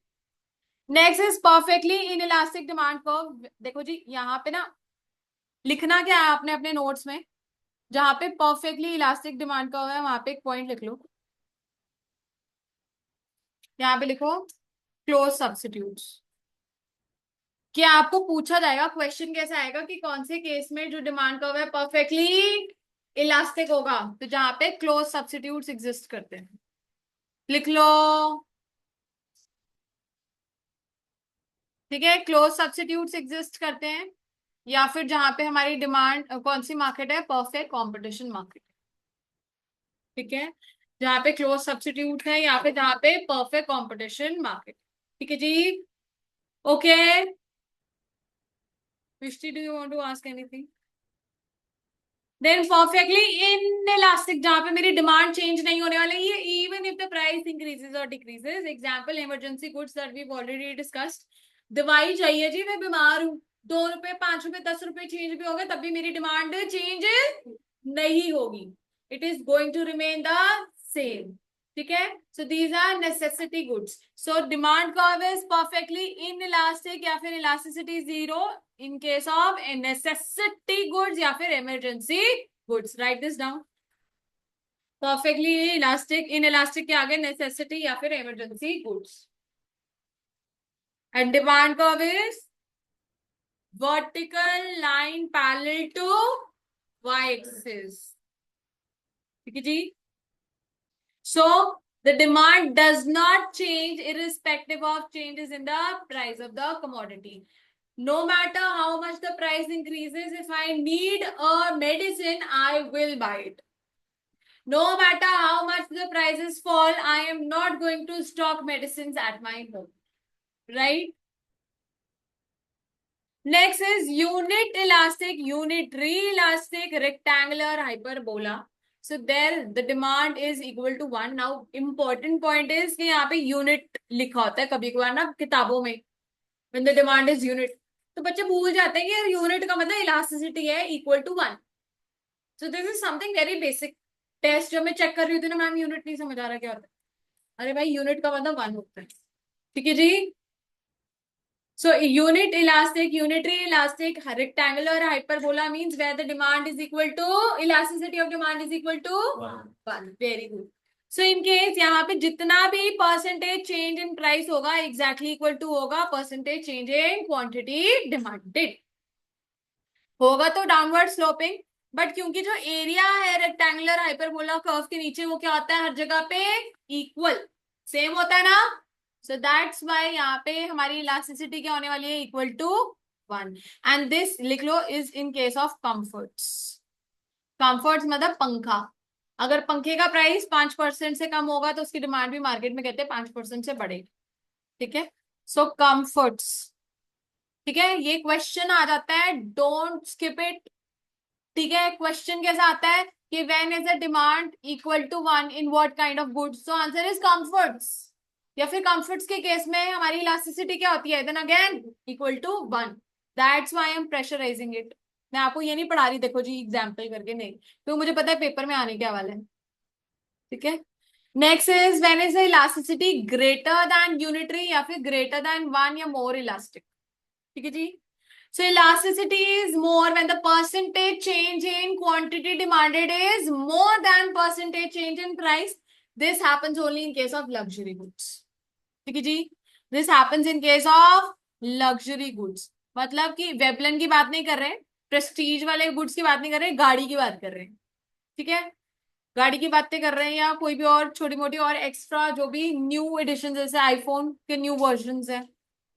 Next is perfectly inelastic demand curve. देखो जी, यहाँ पे ना लिखना क्या है आपने अपने नोट्स में, जहां पे परफेक्टली इलास्टिक डिमांड कर्व है वहां पे एक पॉइंट लिख लो। यहाँ पे लिखो क्लोज सब्स्टिट्यूट्स। क्या आपको पूछा जाएगा, क्वेश्चन कैसा आएगा कि कौन से केस में जो डिमांड कर्व है परफेक्टली इलास्टिक होगा? तो जहां पे क्लोज सब्स्टिट्यूट्स एग्जिस्ट करते हैं, लिख लो। ठीक है, क्लोज सब्स्टिट्यूट्स एग्जिस्ट करते हैं, या फिर जहां पे हमारी डिमांड कौन सी मार्केट है? Perfect competition market. ठीक है, जहां पे क्लोज सब्स्टिट्यूट है या फिर जहां पे परफेक्ट कंपटीशन मार्केट। ठीक है जी। Okay, Mishti, do you want to ask anything? Then perfectly inelastic, जहां पे मेरी डिमांड चेंज नहीं होने वाली है, even if the price increases और decreases. Example emergency goods that we already discussed. दवाई चाहिए जी, मैं बीमार हूँ, 2 रुपए 5 रुपए 10 रुपए चेंज भी हो गए तब भी मेरी डिमांड चेंज नहीं होगी, it is going to remain the same. ठीक है, so these are necessity goods. So demand curve is perfectly inelastic या फिर elasticity zero in case of a necessity goods या फिर emergency goods. Write this down. Perfectly elastic, inelastic के आगे necessity या फिर emergency goods. And demand curve is vertical line parallel to y-axis. ठीक है जी? So the demand does not change irrespective of changes in the price of the commodity. No matter how much the price increases, if I need a medicine, I will buy it. No matter how much the prices fall, I am not going to stock medicines at my home. Right? Next is unit elastic, unitary elastic, rectangular, hyperbola. So there the demand is equal to 1. Now important point is कि यहाँ पे unit लिखा होता है कभी कभार ना किताबों में, when the demand is unit, तो बच्चे भूल जाते हैं कि यूनिट का मतलब इलास्टिसिटी है equal to 1. So this is something very basic. Test जब मैं चेक कर रही थी ना, मैम यूनिट नहीं समझ आ रहा क्या होता है, अरे भाई यूनिट का मतलब 1 होता है. ठीक है जी. So unit elastic, unitary elastic, rectangular, hyperbola means where the demand is equal to elasticity of demand is equal to 1. Very good. So in case यहाँ पे जितना भी परसेंटेज चेंज इन प्राइस होगा एग्जैक्टली इक्वल टू होगा percentage change in quantity demanded. होगा तो downward sloping, but क्योंकि जो एरिया है रेक्टेंगुलर हाइपरबोला कर्व के नीचे वो क्या होता है हर जगह पे इक्वल सेम होता है ना. सो दैट्स व्हाई यहाँ पे हमारी इलास्टिसिटी क्या होने वाली है इक्वल टू 1. एंड दिस लिख लो is in case of comforts. Comforts मतलब पंखा. अगर पंखे का प्राइस 5% से कम होगा तो उसकी डिमांड भी मार्केट में कहते हैं 5% से बढ़ेगी. ठीक है, सो कंफर्ट्स. ठीक है, ये क्वेश्चन आ जाता है, डोंट स्किप इट. ठीक है, क्वेश्चन कैसा आता है कि when is the demand equal to 1 in what kind of goods, so answer is comforts. या फिर कंफर्ट्स के केस में हमारी इलास्टिसिटी क्या होती है then again equal to 1. That's why I am pressurising it. मैं आपको ये नहीं पढ़ा रही देखो जी एग्जाम्पल करके, नहीं, तो मुझे पता है पेपर में आने क्या वाला है. ठीक है, next is when is the elasticity greater than unitary या फिर ग्रेटर देन 1 या मोर इलास्टिक. ठीक है जी. So elasticity is more when the percentage change in quantity demanded is more than percentage change in price. This happens only in case of luxury goods. ठीक है जी. This happens in case of luxury goods. मतलब कि Veblen की बात नहीं कर रहे हैं, प्रेस्टीज वाले गुड्स की बात नहीं कर रहे हैं, गाड़ी की बात कर रहे हैं. ठीक है, गाड़ी की बातें कर रहे हैं या कोई भी और छोटी मोटी और एक्स्ट्रा जो भी न्यू एडिशन जैसे आईफोन के न्यू वर्जन है.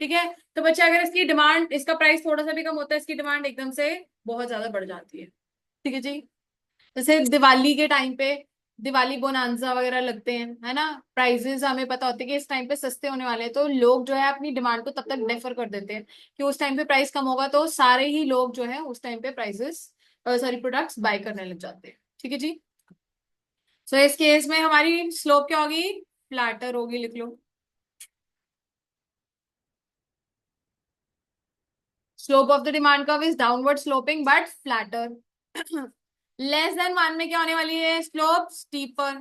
ठीक है, तो बच्चे अगर इसकी डिमांड, इसका प्राइस थोड़ा सा भी कम होता है, इसकी डिमांड एकदम से बहुत ज्यादा बढ़ जाती है. ठीक है जी. जैसे दिवाली के टाइम पे दिवाली बोनांजा वगैरह लगते हैं, है ना, प्राइजेस हमें पता होते हैं कि इस टाइम पे सस्ते होने वाले हैं, तो लोग जो है अपनी डिमांड को तब तक डेफर कर देते हैं कि उस टाइम पे प्राइस कम होगा, तो सारे ही लोग जो है उस टाइम पे प्राइजेस सॉरी प्रोडक्ट्स बाय करने लग जाते हैं. ठीक है जी. सो इस केस में हमारी स्लोप क्या होगी, फ्लैटर होगी. लिख लो, slope of the demand curve is downward sloping but flatter. Less than 1 में क्या होने वाली है, स्लोप स्टीपर.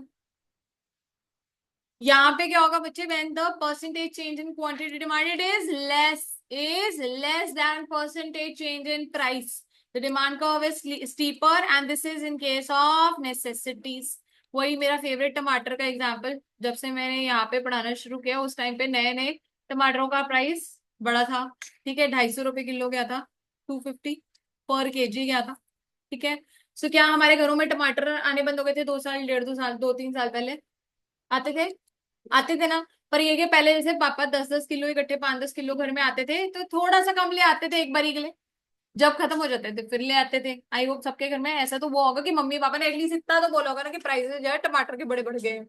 यहाँ पे क्या होगा बच्चे, when the percentage change in quantity demanded is less than percentage change in price, the demand curve is steeper and this is in case of necessities. वही मेरा फेवरेट टमाटर का एग्जांपल, जब से मैंने यहाँ पे पढ़ाना शुरू किया उस टाइम पे नए नए टमाटरों का प्राइस बड़ा था. ठीक है, 250 रुपए किलो गया था, 250 पर केजी गया था. ठीक है, सो क्या हमारे घरों में टमाटर आने बंद हो गए थे 2 साल, 1.5 2 साल, 2 3 साल पहले आते थे? आते थे ना. पर ये कि पहले जैसे पापा 10-10 किलो इकट्ठे 5-10 किलो घर में आते थे, तो थोड़ा सा कम ले आते थे एक बारी के लिए, जब खत्म हो जाते थे फिर ले आते थे. आई होप सबके घर में ऐसा तो वो होगा कि मम्मी पापा ने एटलीस्ट इतना तो बोला होगा ना कि प्राइसेस जो है टमाटर के बड़े बढ़ गए हैं.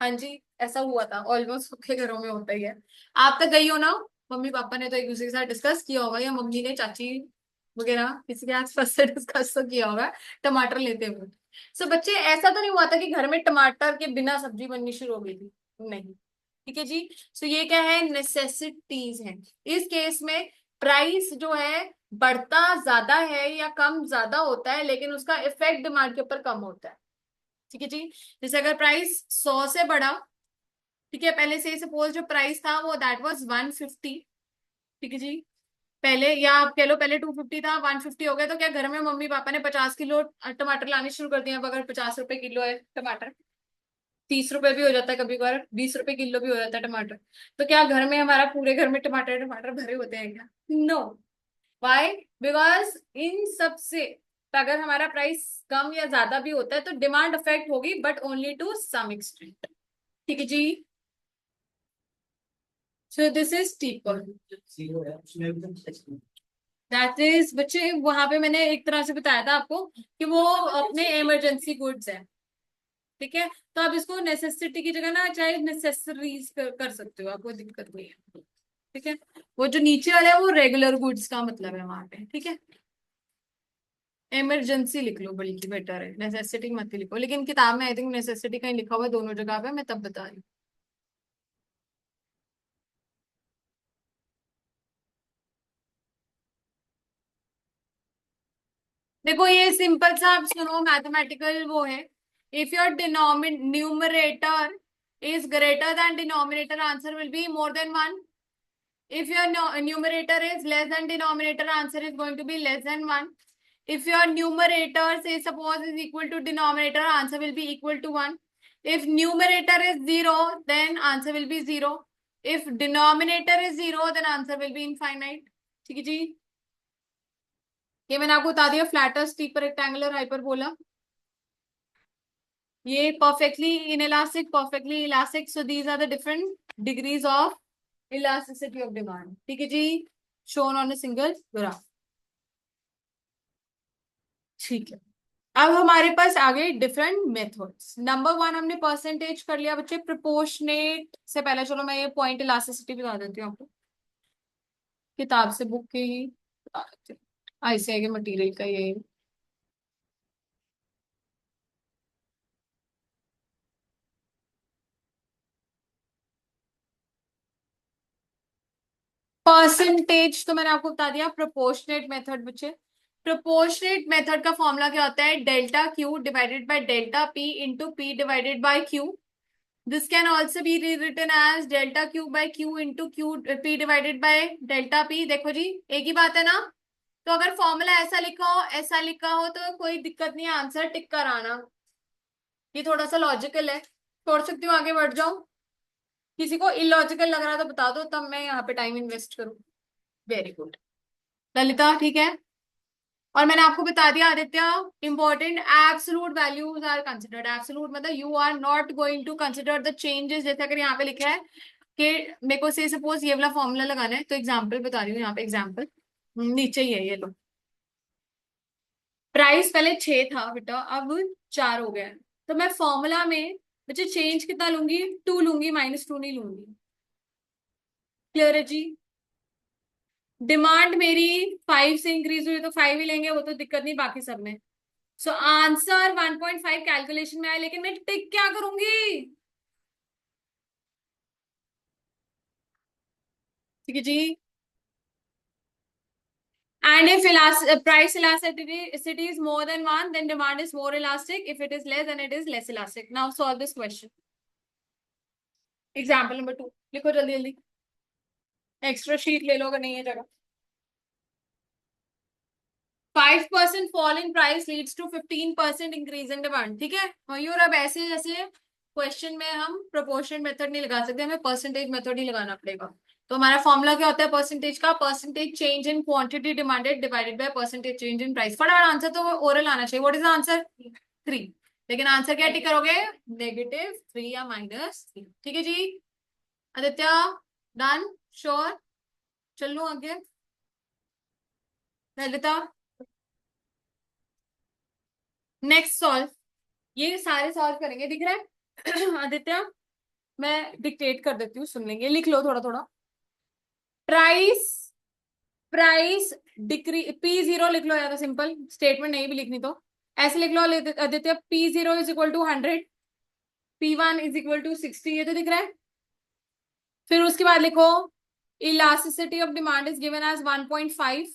हाँ जी, ऐसा हुआ था, ऑलमोस्ट सबके घरों में होता ही है. आप तक गई हो ना, मम्मी पापा ने तो एक दूसरे के साथ डिस्कस किया होगा, या मम्मी ने चाची वगैरह किसी के आसपास से डिस्कस तो किया होगा टमाटर लेते हुए। सो बच्चे ऐसा तो नहीं हुआ था कि घर में टमाटर के बिना सब्जी बननी शुरू हो गई थी, नहीं। ठीक है जी। सो ये क्या है, नेसेसिटीज है। इस केस में प्राइस जो है बढ़ता ज्यादा है या कम ज्यादा होता है, लेकिन उसका इफेक्ट डिमांड के ऊपर कम होता है। ठीक है जी। जैसे अगर प्राइस 100 से बढ़ा, ठीक है, पहले से सपोज जो प्राइस था वो दैट वाज 150। ठीक है जी। पहले, या आप कह लो पहले 250 था, 150 हो गया, तो क्या घर में मम्मी पापा ने 50 किलो टमाटर लाने शुरू कर दिए? अब अगर 50 रुपए किलो है टमाटर, 30 रुपए भी हो जाता है, कभी कभार 20 रुपए किलो भी हो जाता है टमाटर, तो क्या घर में हमारा पूरे घर में टमाटर टमाटर भरे होते हैं क्या? नो। वाई? बिकॉज इन सब से अगर हमारा प्राइस कम या ज्यादा भी होता है तो डिमांड अफेक्ट होगी, but only to some extent. ठीक है जी। So this is steeper. Zero है उसमें भी तो दैट इज बच्चे, वहां पे मैंने एक तरह से बताया था आपको कि वो अपने इमरजेंसी गुड्स है। ठीक है, तो आप इसको नेसेसिटी की जगह ना चाहे नेसेसरीज कर सकते हो, आपको दिक्कत नहीं है। ठीक है, वो जो नीचे वाला है वो रेगुलर गुड्स का मतलब है वहां पे। ठीक है, इमरजेंसी लिख लो बल्कि बेटर है, नेसेसिटी मत ही लिखो, लेकिन किताब में आई थिंक नेसेसिटी कहीं लिखा हुआ है दोनों जगह पे, मैं तब बता रही हूँ। देखो ये सिंपल सा, आप सुनो, मैथमेटिकल वो है। If your numerator is greater than denominator, answer will be more than one. If your numerator is less than denominator, answer is going to be less than 1. If your numerator, say suppose, is equal to denominator, answer will be equal to 1. If numerator is 0, then answer will be 0. If denominator is 0, then answer will be infinite. ठीक है जी। ये मैंने आपको बता दिया, flatter, steeper, rectangular, hyperbola. ये perfectly inelastic, perfectly elastic, so these are the different degrees of elasticity of demand. ठीक है जी, shown on a single graph. ठीक है, अब हमारे पास आ गए डिफरेंट मेथड्स। नंबर वन हमने परसेंटेज कर लिया बच्चे, प्रोपोर्शनेट से पहले चलो मैं ये पॉइंट इलास्टिसिटी बता देती हूँ आपको, किताब से बुक के ही बता देती हूँ, आईसीआई के मटेरियल का ये। परसेंटेज तो मैंने आपको बता दिया। प्रोपोर्शनेट मेथड बच्चे, प्रोपोर्शनेट मेथड का फॉर्मूला क्या होता है? Delta Q divided by delta P into P divided by Q. This can also be written as delta Q by Q into Q P divided by delta P. देखो जी, एक ही बात है ना। तो अगर फॉर्मूला ऐसा लिखा हो, ऐसा लिखा हो, तो कोई दिक्कत नहीं है, आंसर टिक कराना। ये थोड़ा सा लॉजिकल है, छोड़ सकती हूँ, आगे बढ़ जाऊं। किसी को इलॉजिकल लग रहा तो बता दो, तब मैं यहाँ पे टाइम इन्वेस्ट करूँ। वेरी गुड ललिता, ठीक है। और मैंने आपको बता दिया Aditya, important, absolute values are considered. Absolute मतलब you are not going to consider the changes. जैसे अगर यहाँ पे लिखा है कि मेरे को से सपोज ये वाला फॉर्मूला लगाना है, तो एग्जांपल बता रही हूँ, यहाँ पे एग्जांपल नीचे ही है, ये लो। प्राइस पहले 6 था बेटा, अब 4 हो गया है, तो मैं फॉर्मूला में बच्चे चेंज कितना लूंगी? 2 लूंगी, -2 नहीं लूंगी। क्लियर है जी। डिमांड मेरी 5 से इंक्रीज हुई तो 5 ही लेंगे, वो तो दिक्कत नहीं, बाकी सब में। सो आंसर 1.5 कैलकुलेशन में आया, लेकिन मैं टिक क्या करूंगी? ठीक है जी। And if price elasticity is more than 1, then demand is more elastic. If it is less, then it is less elastic. Now solve this question. Example number 2 लिखो जल्दी जल्दी, एक्स्ट्रा शीट ले लो अगर नहीं है जगह। 5% fall in price leads to 15% increase in demand। ठीक है, और अब ऐसे जैसे क्वेश्चन में हम प्रोपोर्शन मेथड नहीं लगा सकते, हमें परसेंटेज मेथड ही लगाना पड़ेगा। तो हमारा फॉर्मूला क्या होता है परसेंटेज का? Percentage change in quantity demanded divided by percentage change in price. फटाफट आंसर तो ओरल आना चाहिए। What is the answer? 3। लेकिन आंसर क्या टिक करोगे? -3 या -3। ठीक है जी आदित्य, डन, श्योर। चलो आगे ललिता, नेक्स्ट सॉल्व। ये सारे सॉल्व करेंगे, दिख रहा है आदित्य? मैं डिक्टेट कर देती हूँ, सुन लेंगे, लिख लो थोड़ा थोड़ा। प्राइस प्राइस P0 लिख लो, या तो सिंपल स्टेटमेंट नहीं भी लिखनी तो ऐसे लिख लो Aditya, P0 is equal to 100, P1 is equal to 60, ये तो दिख रहा है। फिर उसके बाद लिखो elasticity of demand is given as 1.5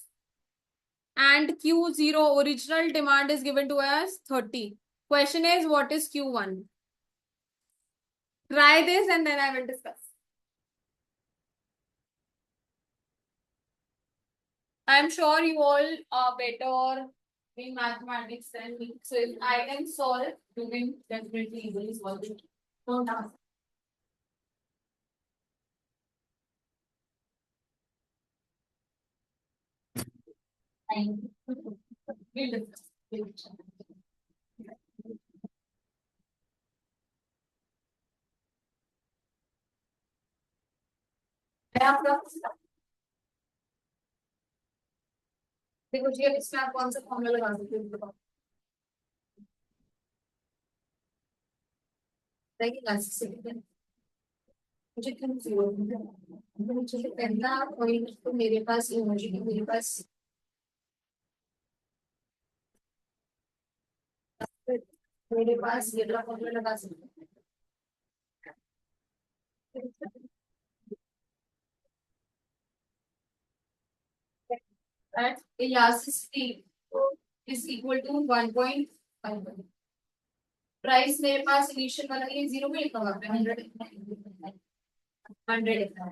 and Q0 original demand is given to us 30. Question is what is Q1? Try this and then I will discuss. I'm sure you all are better in mathematics than me. So if I can solve, you can definitely easily solve it. Don't ask. We'll discuss. देखो जी, अब इसमें आप कौन सा formula लगा सकते हो बताओ। मुझे क्यों जीरो मुझे पहला पॉइंट तो मेरे पास इमोजी है, मेरे पास ये वाला फॉर्मूला लगा सकते हैं। At elasticity is equal to 1.5। Price मेरे पास इनिशियल वाला ये जीरो में लिखा हुआ है, 100 लिखा है।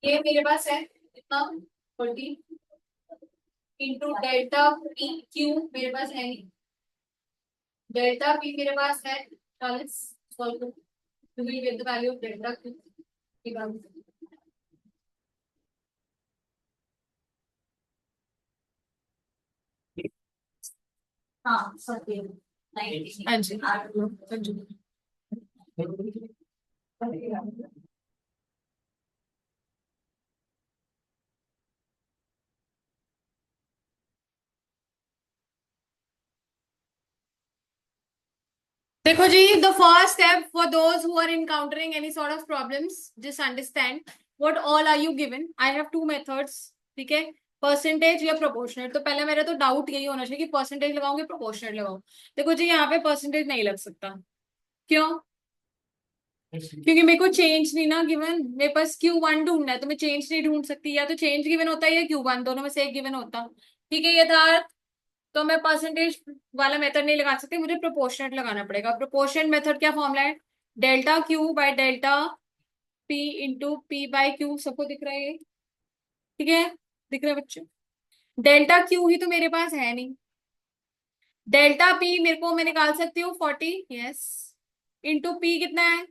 ये मेरे पास है कितना 40 इंटू डेल्टा पी क्यू मेरे पास है नहीं, डेल्टा पी मेरे पास है 40। Solve to will get the value of delta Q. हाँ सत्य हाँ जी हाँ जी। देखो जी, the first step for those who are encountering any sort of problems, just understand what all are you given. I have two methods, ठीक है, percentage या proportional. तो पहले मेरा तो डाउट यही होना चाहिए कि परसेंटेज लगाऊंगे प्रोपोर्शनल लगाऊं। देखो जी, यहाँ पे परसेंटेज नहीं लग सकता। क्यों? क्योंकि मेरे को चेंज नहीं ना गिवन, मेरे पास Q1 ढूंढना है तो मैं चेंज नहीं ढूंढ सकती, या तो चेंज गिवन होता है या Q1, दोनों में से एक गिवन होता। ठीक है, ये था। तो मैं परसेंटेज वाला मेथड नहीं लगा सकती, मुझे प्रोपोर्शनेट लगाना पड़ेगा। प्रोपोर्शनेट मेथड क्या फॉर्मूला है? Delta Q by delta P into P by Q. सबको दिख रहा है ये? ठीक है, दिख रहा है बच्चों? डेल्टा क्यू ही तो मेरे पास है नहीं। डेल्टा पी मेरे को मैं निकाल सकती हूँ 40, यस, इंटू पी कितना है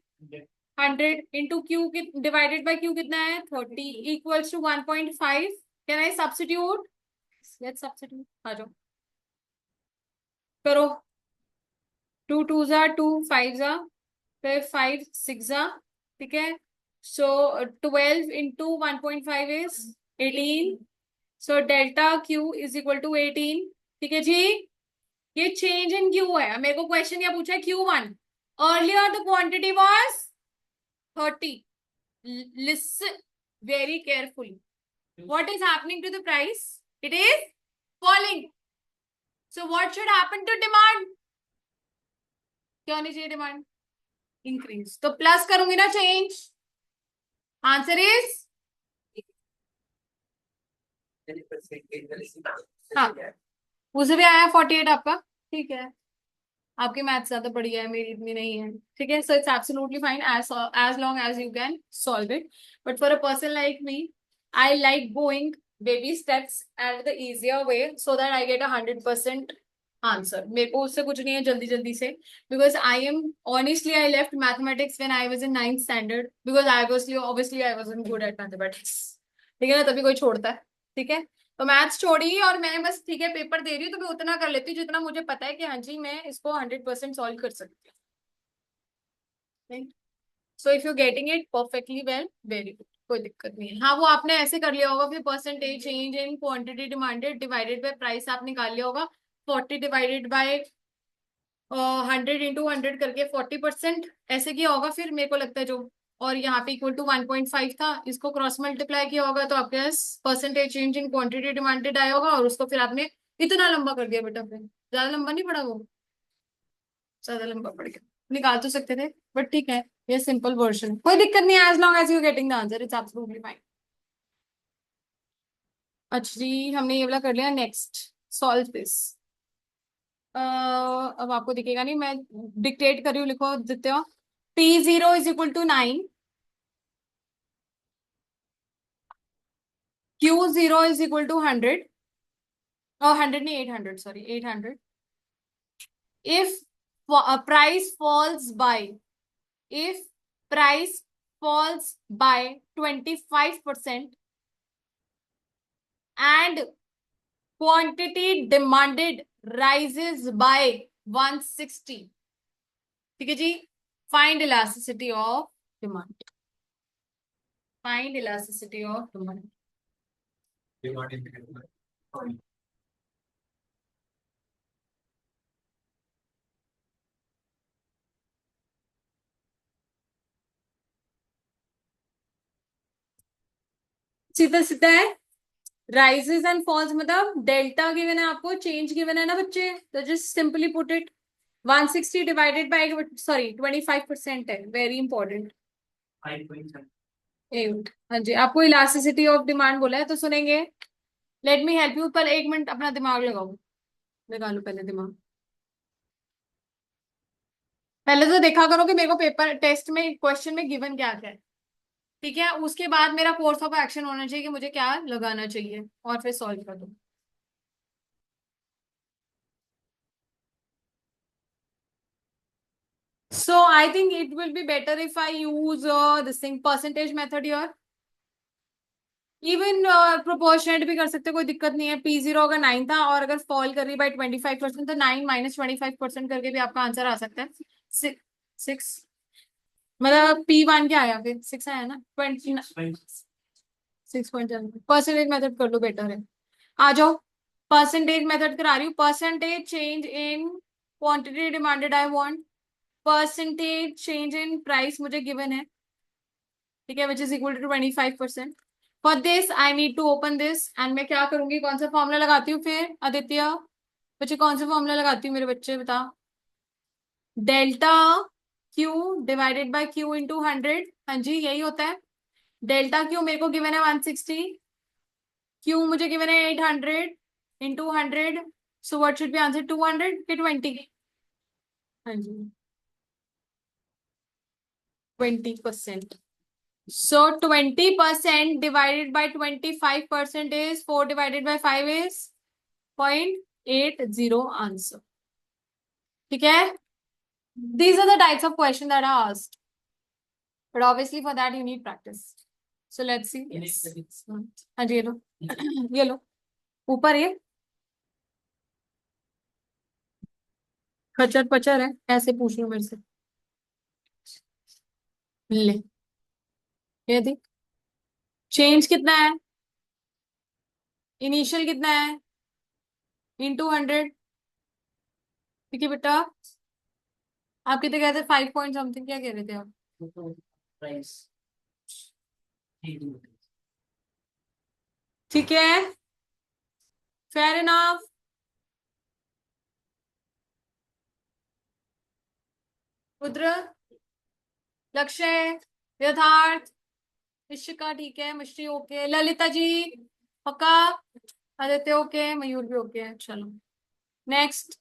100, into Q divided by Q कितना है 30 equals to 1.5। Can I substitute? Let's substitute, आ जाओ करो। 2 2 जा 2, 5 जा, फिर 5 6 जा, ठीक है। So 12 into 1.5 is 18। So delta Q is equal to 18। ठीक है जी, ये चेंज इन क्यू है। मेरे को क्वेश्चन क्या पूछा है? Q1। Earlier the quantity was 30। Listen very carefully, what is happening to the price? It is falling. So what should happen to demand? क्या होनी चाहिए डिमांड? इंक्रीज। तो प्लस करूंगी ना चेंज, आंसर इज हाँ, उसे भी आया 48 आपका। ठीक है, आपकी मैथ ज्यादा बढ़िया है, मेरी इतनी नहीं है। ठीक है, so it's absolutely fine as long as you can solve it. But for a person like me, I like going baby steps and the easier way so that I get 100% answer. मेरे को उससे कुछ नहीं है जल्दी जल्दी से, because I am honestly I left mathematics when I was in 9th standard because I was obviously I wasn't good at mathematics. ठीक है ना, तभी कोई छोड़ता है। ठीक है, तो मैथ्स छोड़ी और मैं बस ठीक है पेपर दे रही हूँ, तो मैं उतना कर लेती हूँ जितना मुझे पता है कि हाँ जी मैं इसको 100% सॉल्व कर सकती हूँ। So if you getting it perfectly well, very good, कोई दिक्कत नहीं है। हाँ, वो आपने ऐसे कर लिया होगा, फिर percentage change in quantity demanded divided bye price आप निकाल लिया होगा। 40 डिवाइडेड बाय 100 इंटू 100 करके 40% ऐसे किया होगा। फिर मेरे को लगता है जो और यहाँ पे इक्वल टू 1.5 था, इसको क्रॉस मल्टीप्लाई किया होगा तो आपके पास percentage change in quantity demanded आया होगा, और उसको फिर आपने इतना लंबा कर दिया बेटा, फिर ज्यादा लंबा नहीं पड़ा वो, ज्यादा लंबा पड़ गया, निकाल तो सकते थे, बट ठीक है, ये सिंपल वर्जन, कोई दिक्कत नहीं है, as long as you getting the answer it's absolutely fine. अच्छा जी, हमने ये वाला कर लिया, नेक्स्ट सॉल्व दिस। अब आपको दिखेगा नहीं, मैं डिक्टेट कर रही हूँ, लिखो देते हो। P0 is equal to 9, Q0 is equal to 100, 100 नहीं 800, sorry 800। if price falls by, if price falls by 25% and quantity demanded rises by 160, ठीक है जी, find elasticity of demand, find elasticity of demand। सीधा सीधा है, राइजेस एंड फॉल्स मतलब delta given है आपको, change given है ना बच्चे, तो just simply put it, 160 divided by, sorry 25% है, वेरी इंपॉर्टेंट, 8। हाँ जी, आपको इलास्टिसिटी ऑफ डिमांड बोला है तो सुनेंगे। लेट मी हेल्प यू, पर 1 मिनट अपना दिमाग लगाओ, लगा लो पहले दिमाग, पहले तो देखा करो कि मेरे को पेपर टेस्ट में क्वेश्चन में गिवन क्या क्या है, ठीक है, उसके बाद मेरा कोर्स ऑफ एक्शन होना चाहिए कि मुझे क्या लगाना चाहिए, और फिर सॉल्व कर दो। So I think it will be better if I use this thing percentage method here. Even proportionate भी कर सकते, कोई दिक्कत नहीं है। P0 अगर 9 था और अगर फॉल कर रही बाय 25%, तो 9 माइनस 25% करके भी आपका आंसर आ सकता है। 6 मतलब P1 क्या आया फिर, 6 आया ना, 6.7। परसेंटेज मेथड कर लो, बेटर है। आ जाओ, परसेंटेज मेथड करा रही हूँ, percentage change in quantity demanded I want, percentage change in price मुझे गिवन है, ठीक है, which is equal to 25%। For this I need to open this, and मैं क्या करूंगी, कौन सा फॉर्मूला लगाती हूँ फिर आदित्य, बच्चे कौन सा फॉर्मूला लगाती हूँ मेरे बच्चे बता, delta Q divided by Q into 100, हाँ जी यही होता है। डेल्टा क्यू मेरे को गिवन है 160, क्यू मुझे गिवन है 800 into 100, so what should be answer, 200 के 20, हाँ जी 20%। So 20% divided by 25% is 4 divided by 5 is 0.80 answer. ठीक है? These are the types of question that are asked. But obviously for that you need practice. So let's see. Yes. हाँ जी, ये लो ये लो, ऊपर ये खचर पचर है, ऐसे पूछ लो मेरे से, ले ये देख, चेंज कितना है, इनिशियल कितना है, इंटू 100, ठीक है बेटा। आप कितने कहते हैं, 5 पॉइंट समथिंग, क्या कह रहे थे आप, प्राइस ठीक है, फेयर इनफ। रुद्र, लक्ष्य, यथार्थ, इशिका ठीक है, मिश्री ओके, ललिता जी पक्का, आदित्य ओके, मयूर भी ओके है, चलो next.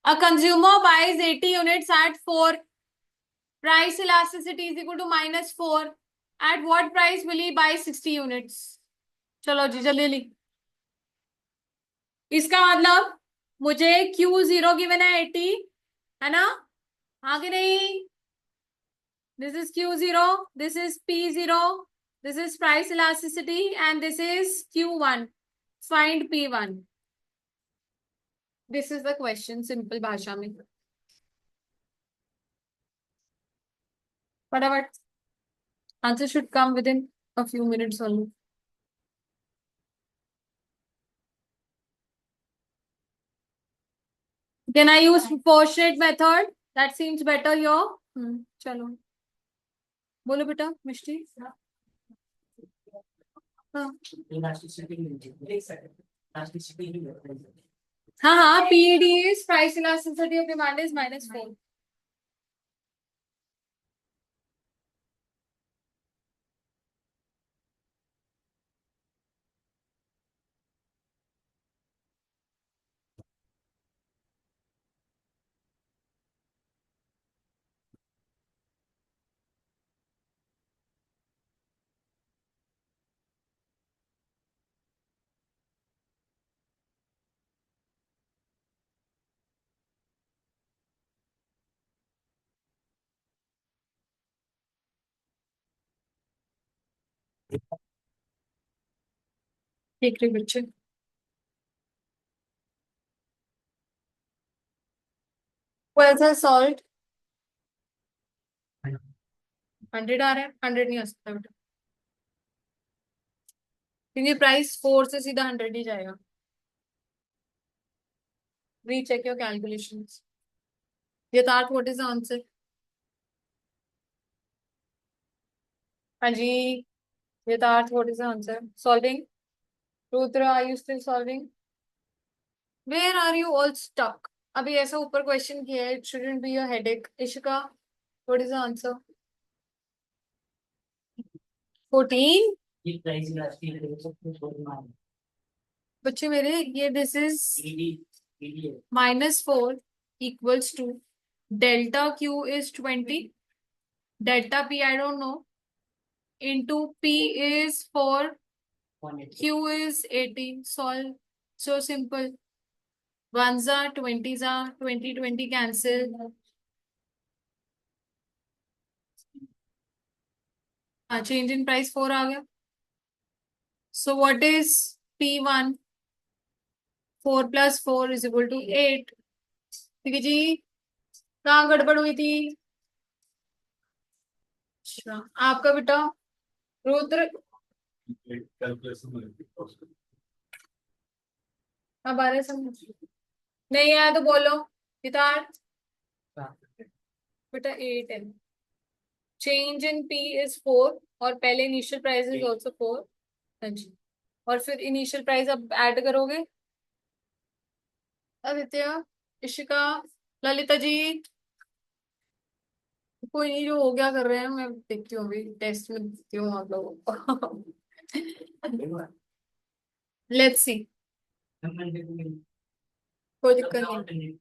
A consumer buys 80 units at 4, price elasticity is equal to -4, at what price will he buy 60 units. चलो जी जल्दी जल्दी, इसका मतलब मुझे Q0 गिवन है 80, है ना, आगे नहीं, this is Q0, this is P0, this is price elasticity, and this is Q1. Find P1. This is the question, simple भाषा में। फटाफट, answer should come within a few minutes only. Can I use proportionate method? That seems better here. चलो बोलो बेटा मिष्टी। हाँ हाँ हाँ, PED is price elasticity of demand is -4. ठीक है बच्चे। कौन सा सॉल्ट 100 आ रहा है? 100 नहीं हो सकता बेटा, क्योंकि प्राइस 4 से सीधा 100 ही जाएगा। Recheck your calculations. Yatharth what is the answer? हाँ जी, Yatharth what is the answer? Solving. Rudra are you still solving? Where are you all stuck? अभी ऐसा ऊपर क्वेश्चन किया है, it shouldn't be your headache. Ishika what is the answer? 14। ये price elastic है, सब कुछ होना है। बच्चे मेरे, ये दिस इज ईडी है। -4 equals to delta Q is 20, delta P I don't know, into P is 4, 180. Q is 80. Solve. So simple. Ones are 20s are 20 20 cancel. हाँ, change in price 4 आ गया. So what is P1? 4 plus 4 is equal to 8. ठीक है जी, कहाँ गड़बड़ हुई थी? अच्छा, आपका बेटा रुद्र अब आ रहे समझ? नहीं आया तो बोलो। सिद्धार्थ बेटा 8 है। चेंज इन P इज 4 और पहले इनिशियल प्राइस इज ऑल्सो 4। हाँ जी, और फिर इनिशियल प्राइस अब ऐड करोगे। आदित्य, इशिका, ललिता जी, कोई नहीं, जो हो गया कर रहे हैं, मैं देखती हूँ अभी टेस्ट में देखती हूँ आप लोगों को। लेट्स सी, कोई दिक्कत नहीं।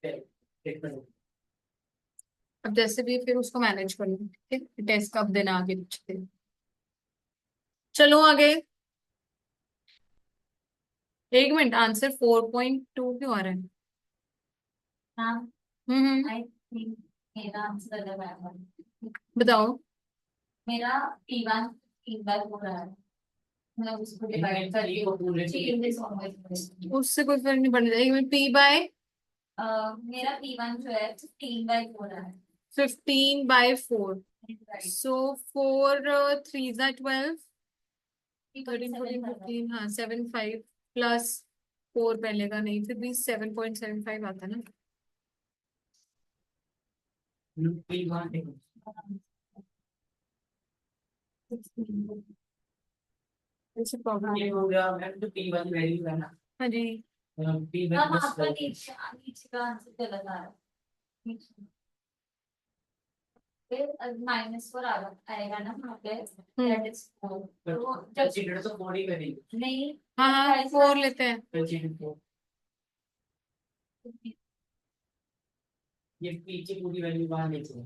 अब जैसे भी फिर उसको मैनेज कर लो, ठीक है? टेस्ट कब देना आगे पीछे दिन। चलो आगे। 1 मिनट, आंसर 4.2 क्यों आ रहा है? हाँ, हम्म, आई थिंक मेरा आंसर गलत आया। बताओ। मेरा P1 3 बार हो रहा है, मैं उसको डिवाइड करके चेंजेस होंगे। उससे कोई फर्क नहीं पड़ता। 1 मिनट, P/, मेरा P1 जो है 15/4 हो रहा है। 15/4। सो 4 3s are 12, 13 14 15, हाँ 7 5 प्लस 4 पहले का नहीं, फिर भी 7.75 आता है ना। ऐसे प्रॉब्लम ये हो गया मैम, तो P1 वैल्यू है ना। हाँ जी। P1 अब बस आपका नीचे नीचे का आंसर गलत आ रहा है। नीचे। फिर -4 आएगा ना वहाँ पे, दैट इज 4। तो जब कंसीडर तो 4 ही करेंगे। नहीं, हाँ हाँ, 4 लेते हैं। कंसीडर 4, ये पीछे पूरी वैल्यू वहां ले चलो।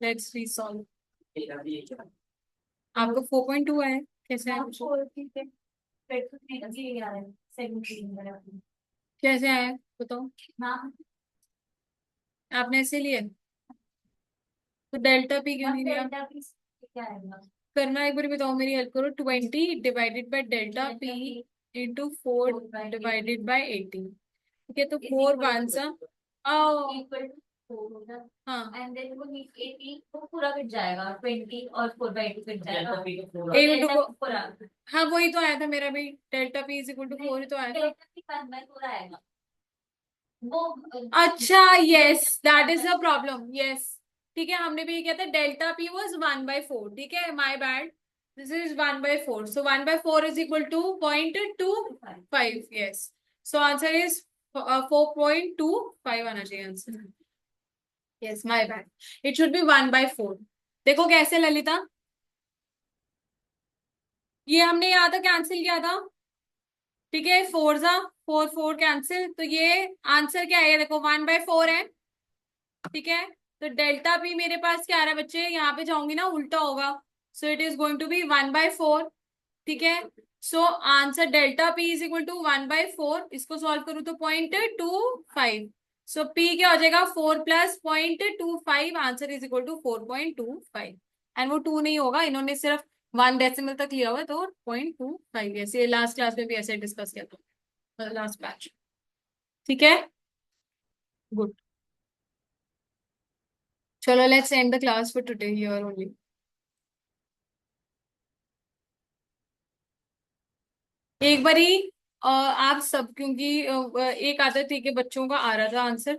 लेट्स रीसॉल्व। ये अभी ये क्या आपको 4.2 है, कैसे आया? कैसे आया बताओ? हाँ, आपने ऐसे लिया तो डेल्टा P क्यों नहीं लिया? डेल्टा पी क्या आएगा? करना एक बार बताओ, मेरी हेल्प करो। 20 divided by delta P into 4 divided by 80। ठीक है, तो 4 वन सा इक्वल टू 4 होगा। हाँ, एंड देन वो 80 वो पूरा कट जाएगा, 20 और 4/2 कट जाएगा। डेल्टा पी का 4 एक मिनट डेल्टा को, पूरा हाँ वही तो आया था मेरा भी, delta P is equal to 4 ही तो आया था। डेल्टा पी 1/4 आएगा। वो अच्छा, yes, that is a problem, yes. ठीक है, हमने भी ये किया था, डेल्टा पी वॉज 1/4, ठीक है, my bad, this is 1/4, so 1/4 is equal to 0.25, yes. So answer is 4.25 आना चाहिए answer. Yes, my bad, it should be 1/4। देखो कैसे ललिता, ये हमने यहाँ तक कैंसिल किया था, ठीक है, 4 कैंसिल, तो ये आंसर क्या है, देखो 1/4 है, ठीक है। तो डेल्टा पी मेरे पास क्या आ रहा है बच्चे, यहाँ पे जाऊंगी ना उल्टा होगा, so it is going to be 1/4, ठीक है। So answer delta P is equal to 1/4, इसको सॉल्व करूँ तो 0.25, सो पी क्या हो जाएगा, 4 plus 0.25, answer is equal to 4.25, and वो 2 नहीं होगा, इन्होंने सिर्फ 1 डेसिमल तक लिया हुआ है, तो 0.25, ऐसे लास्ट क्लास में भी ऐसे डिस्कस किया था, लास्ट बैच, ठीक है, गुड। चलो, let's end the class for today here only. एक बारी आप सब, क्योंकि एक आदत थी कि बच्चों का आ रहा था आंसर,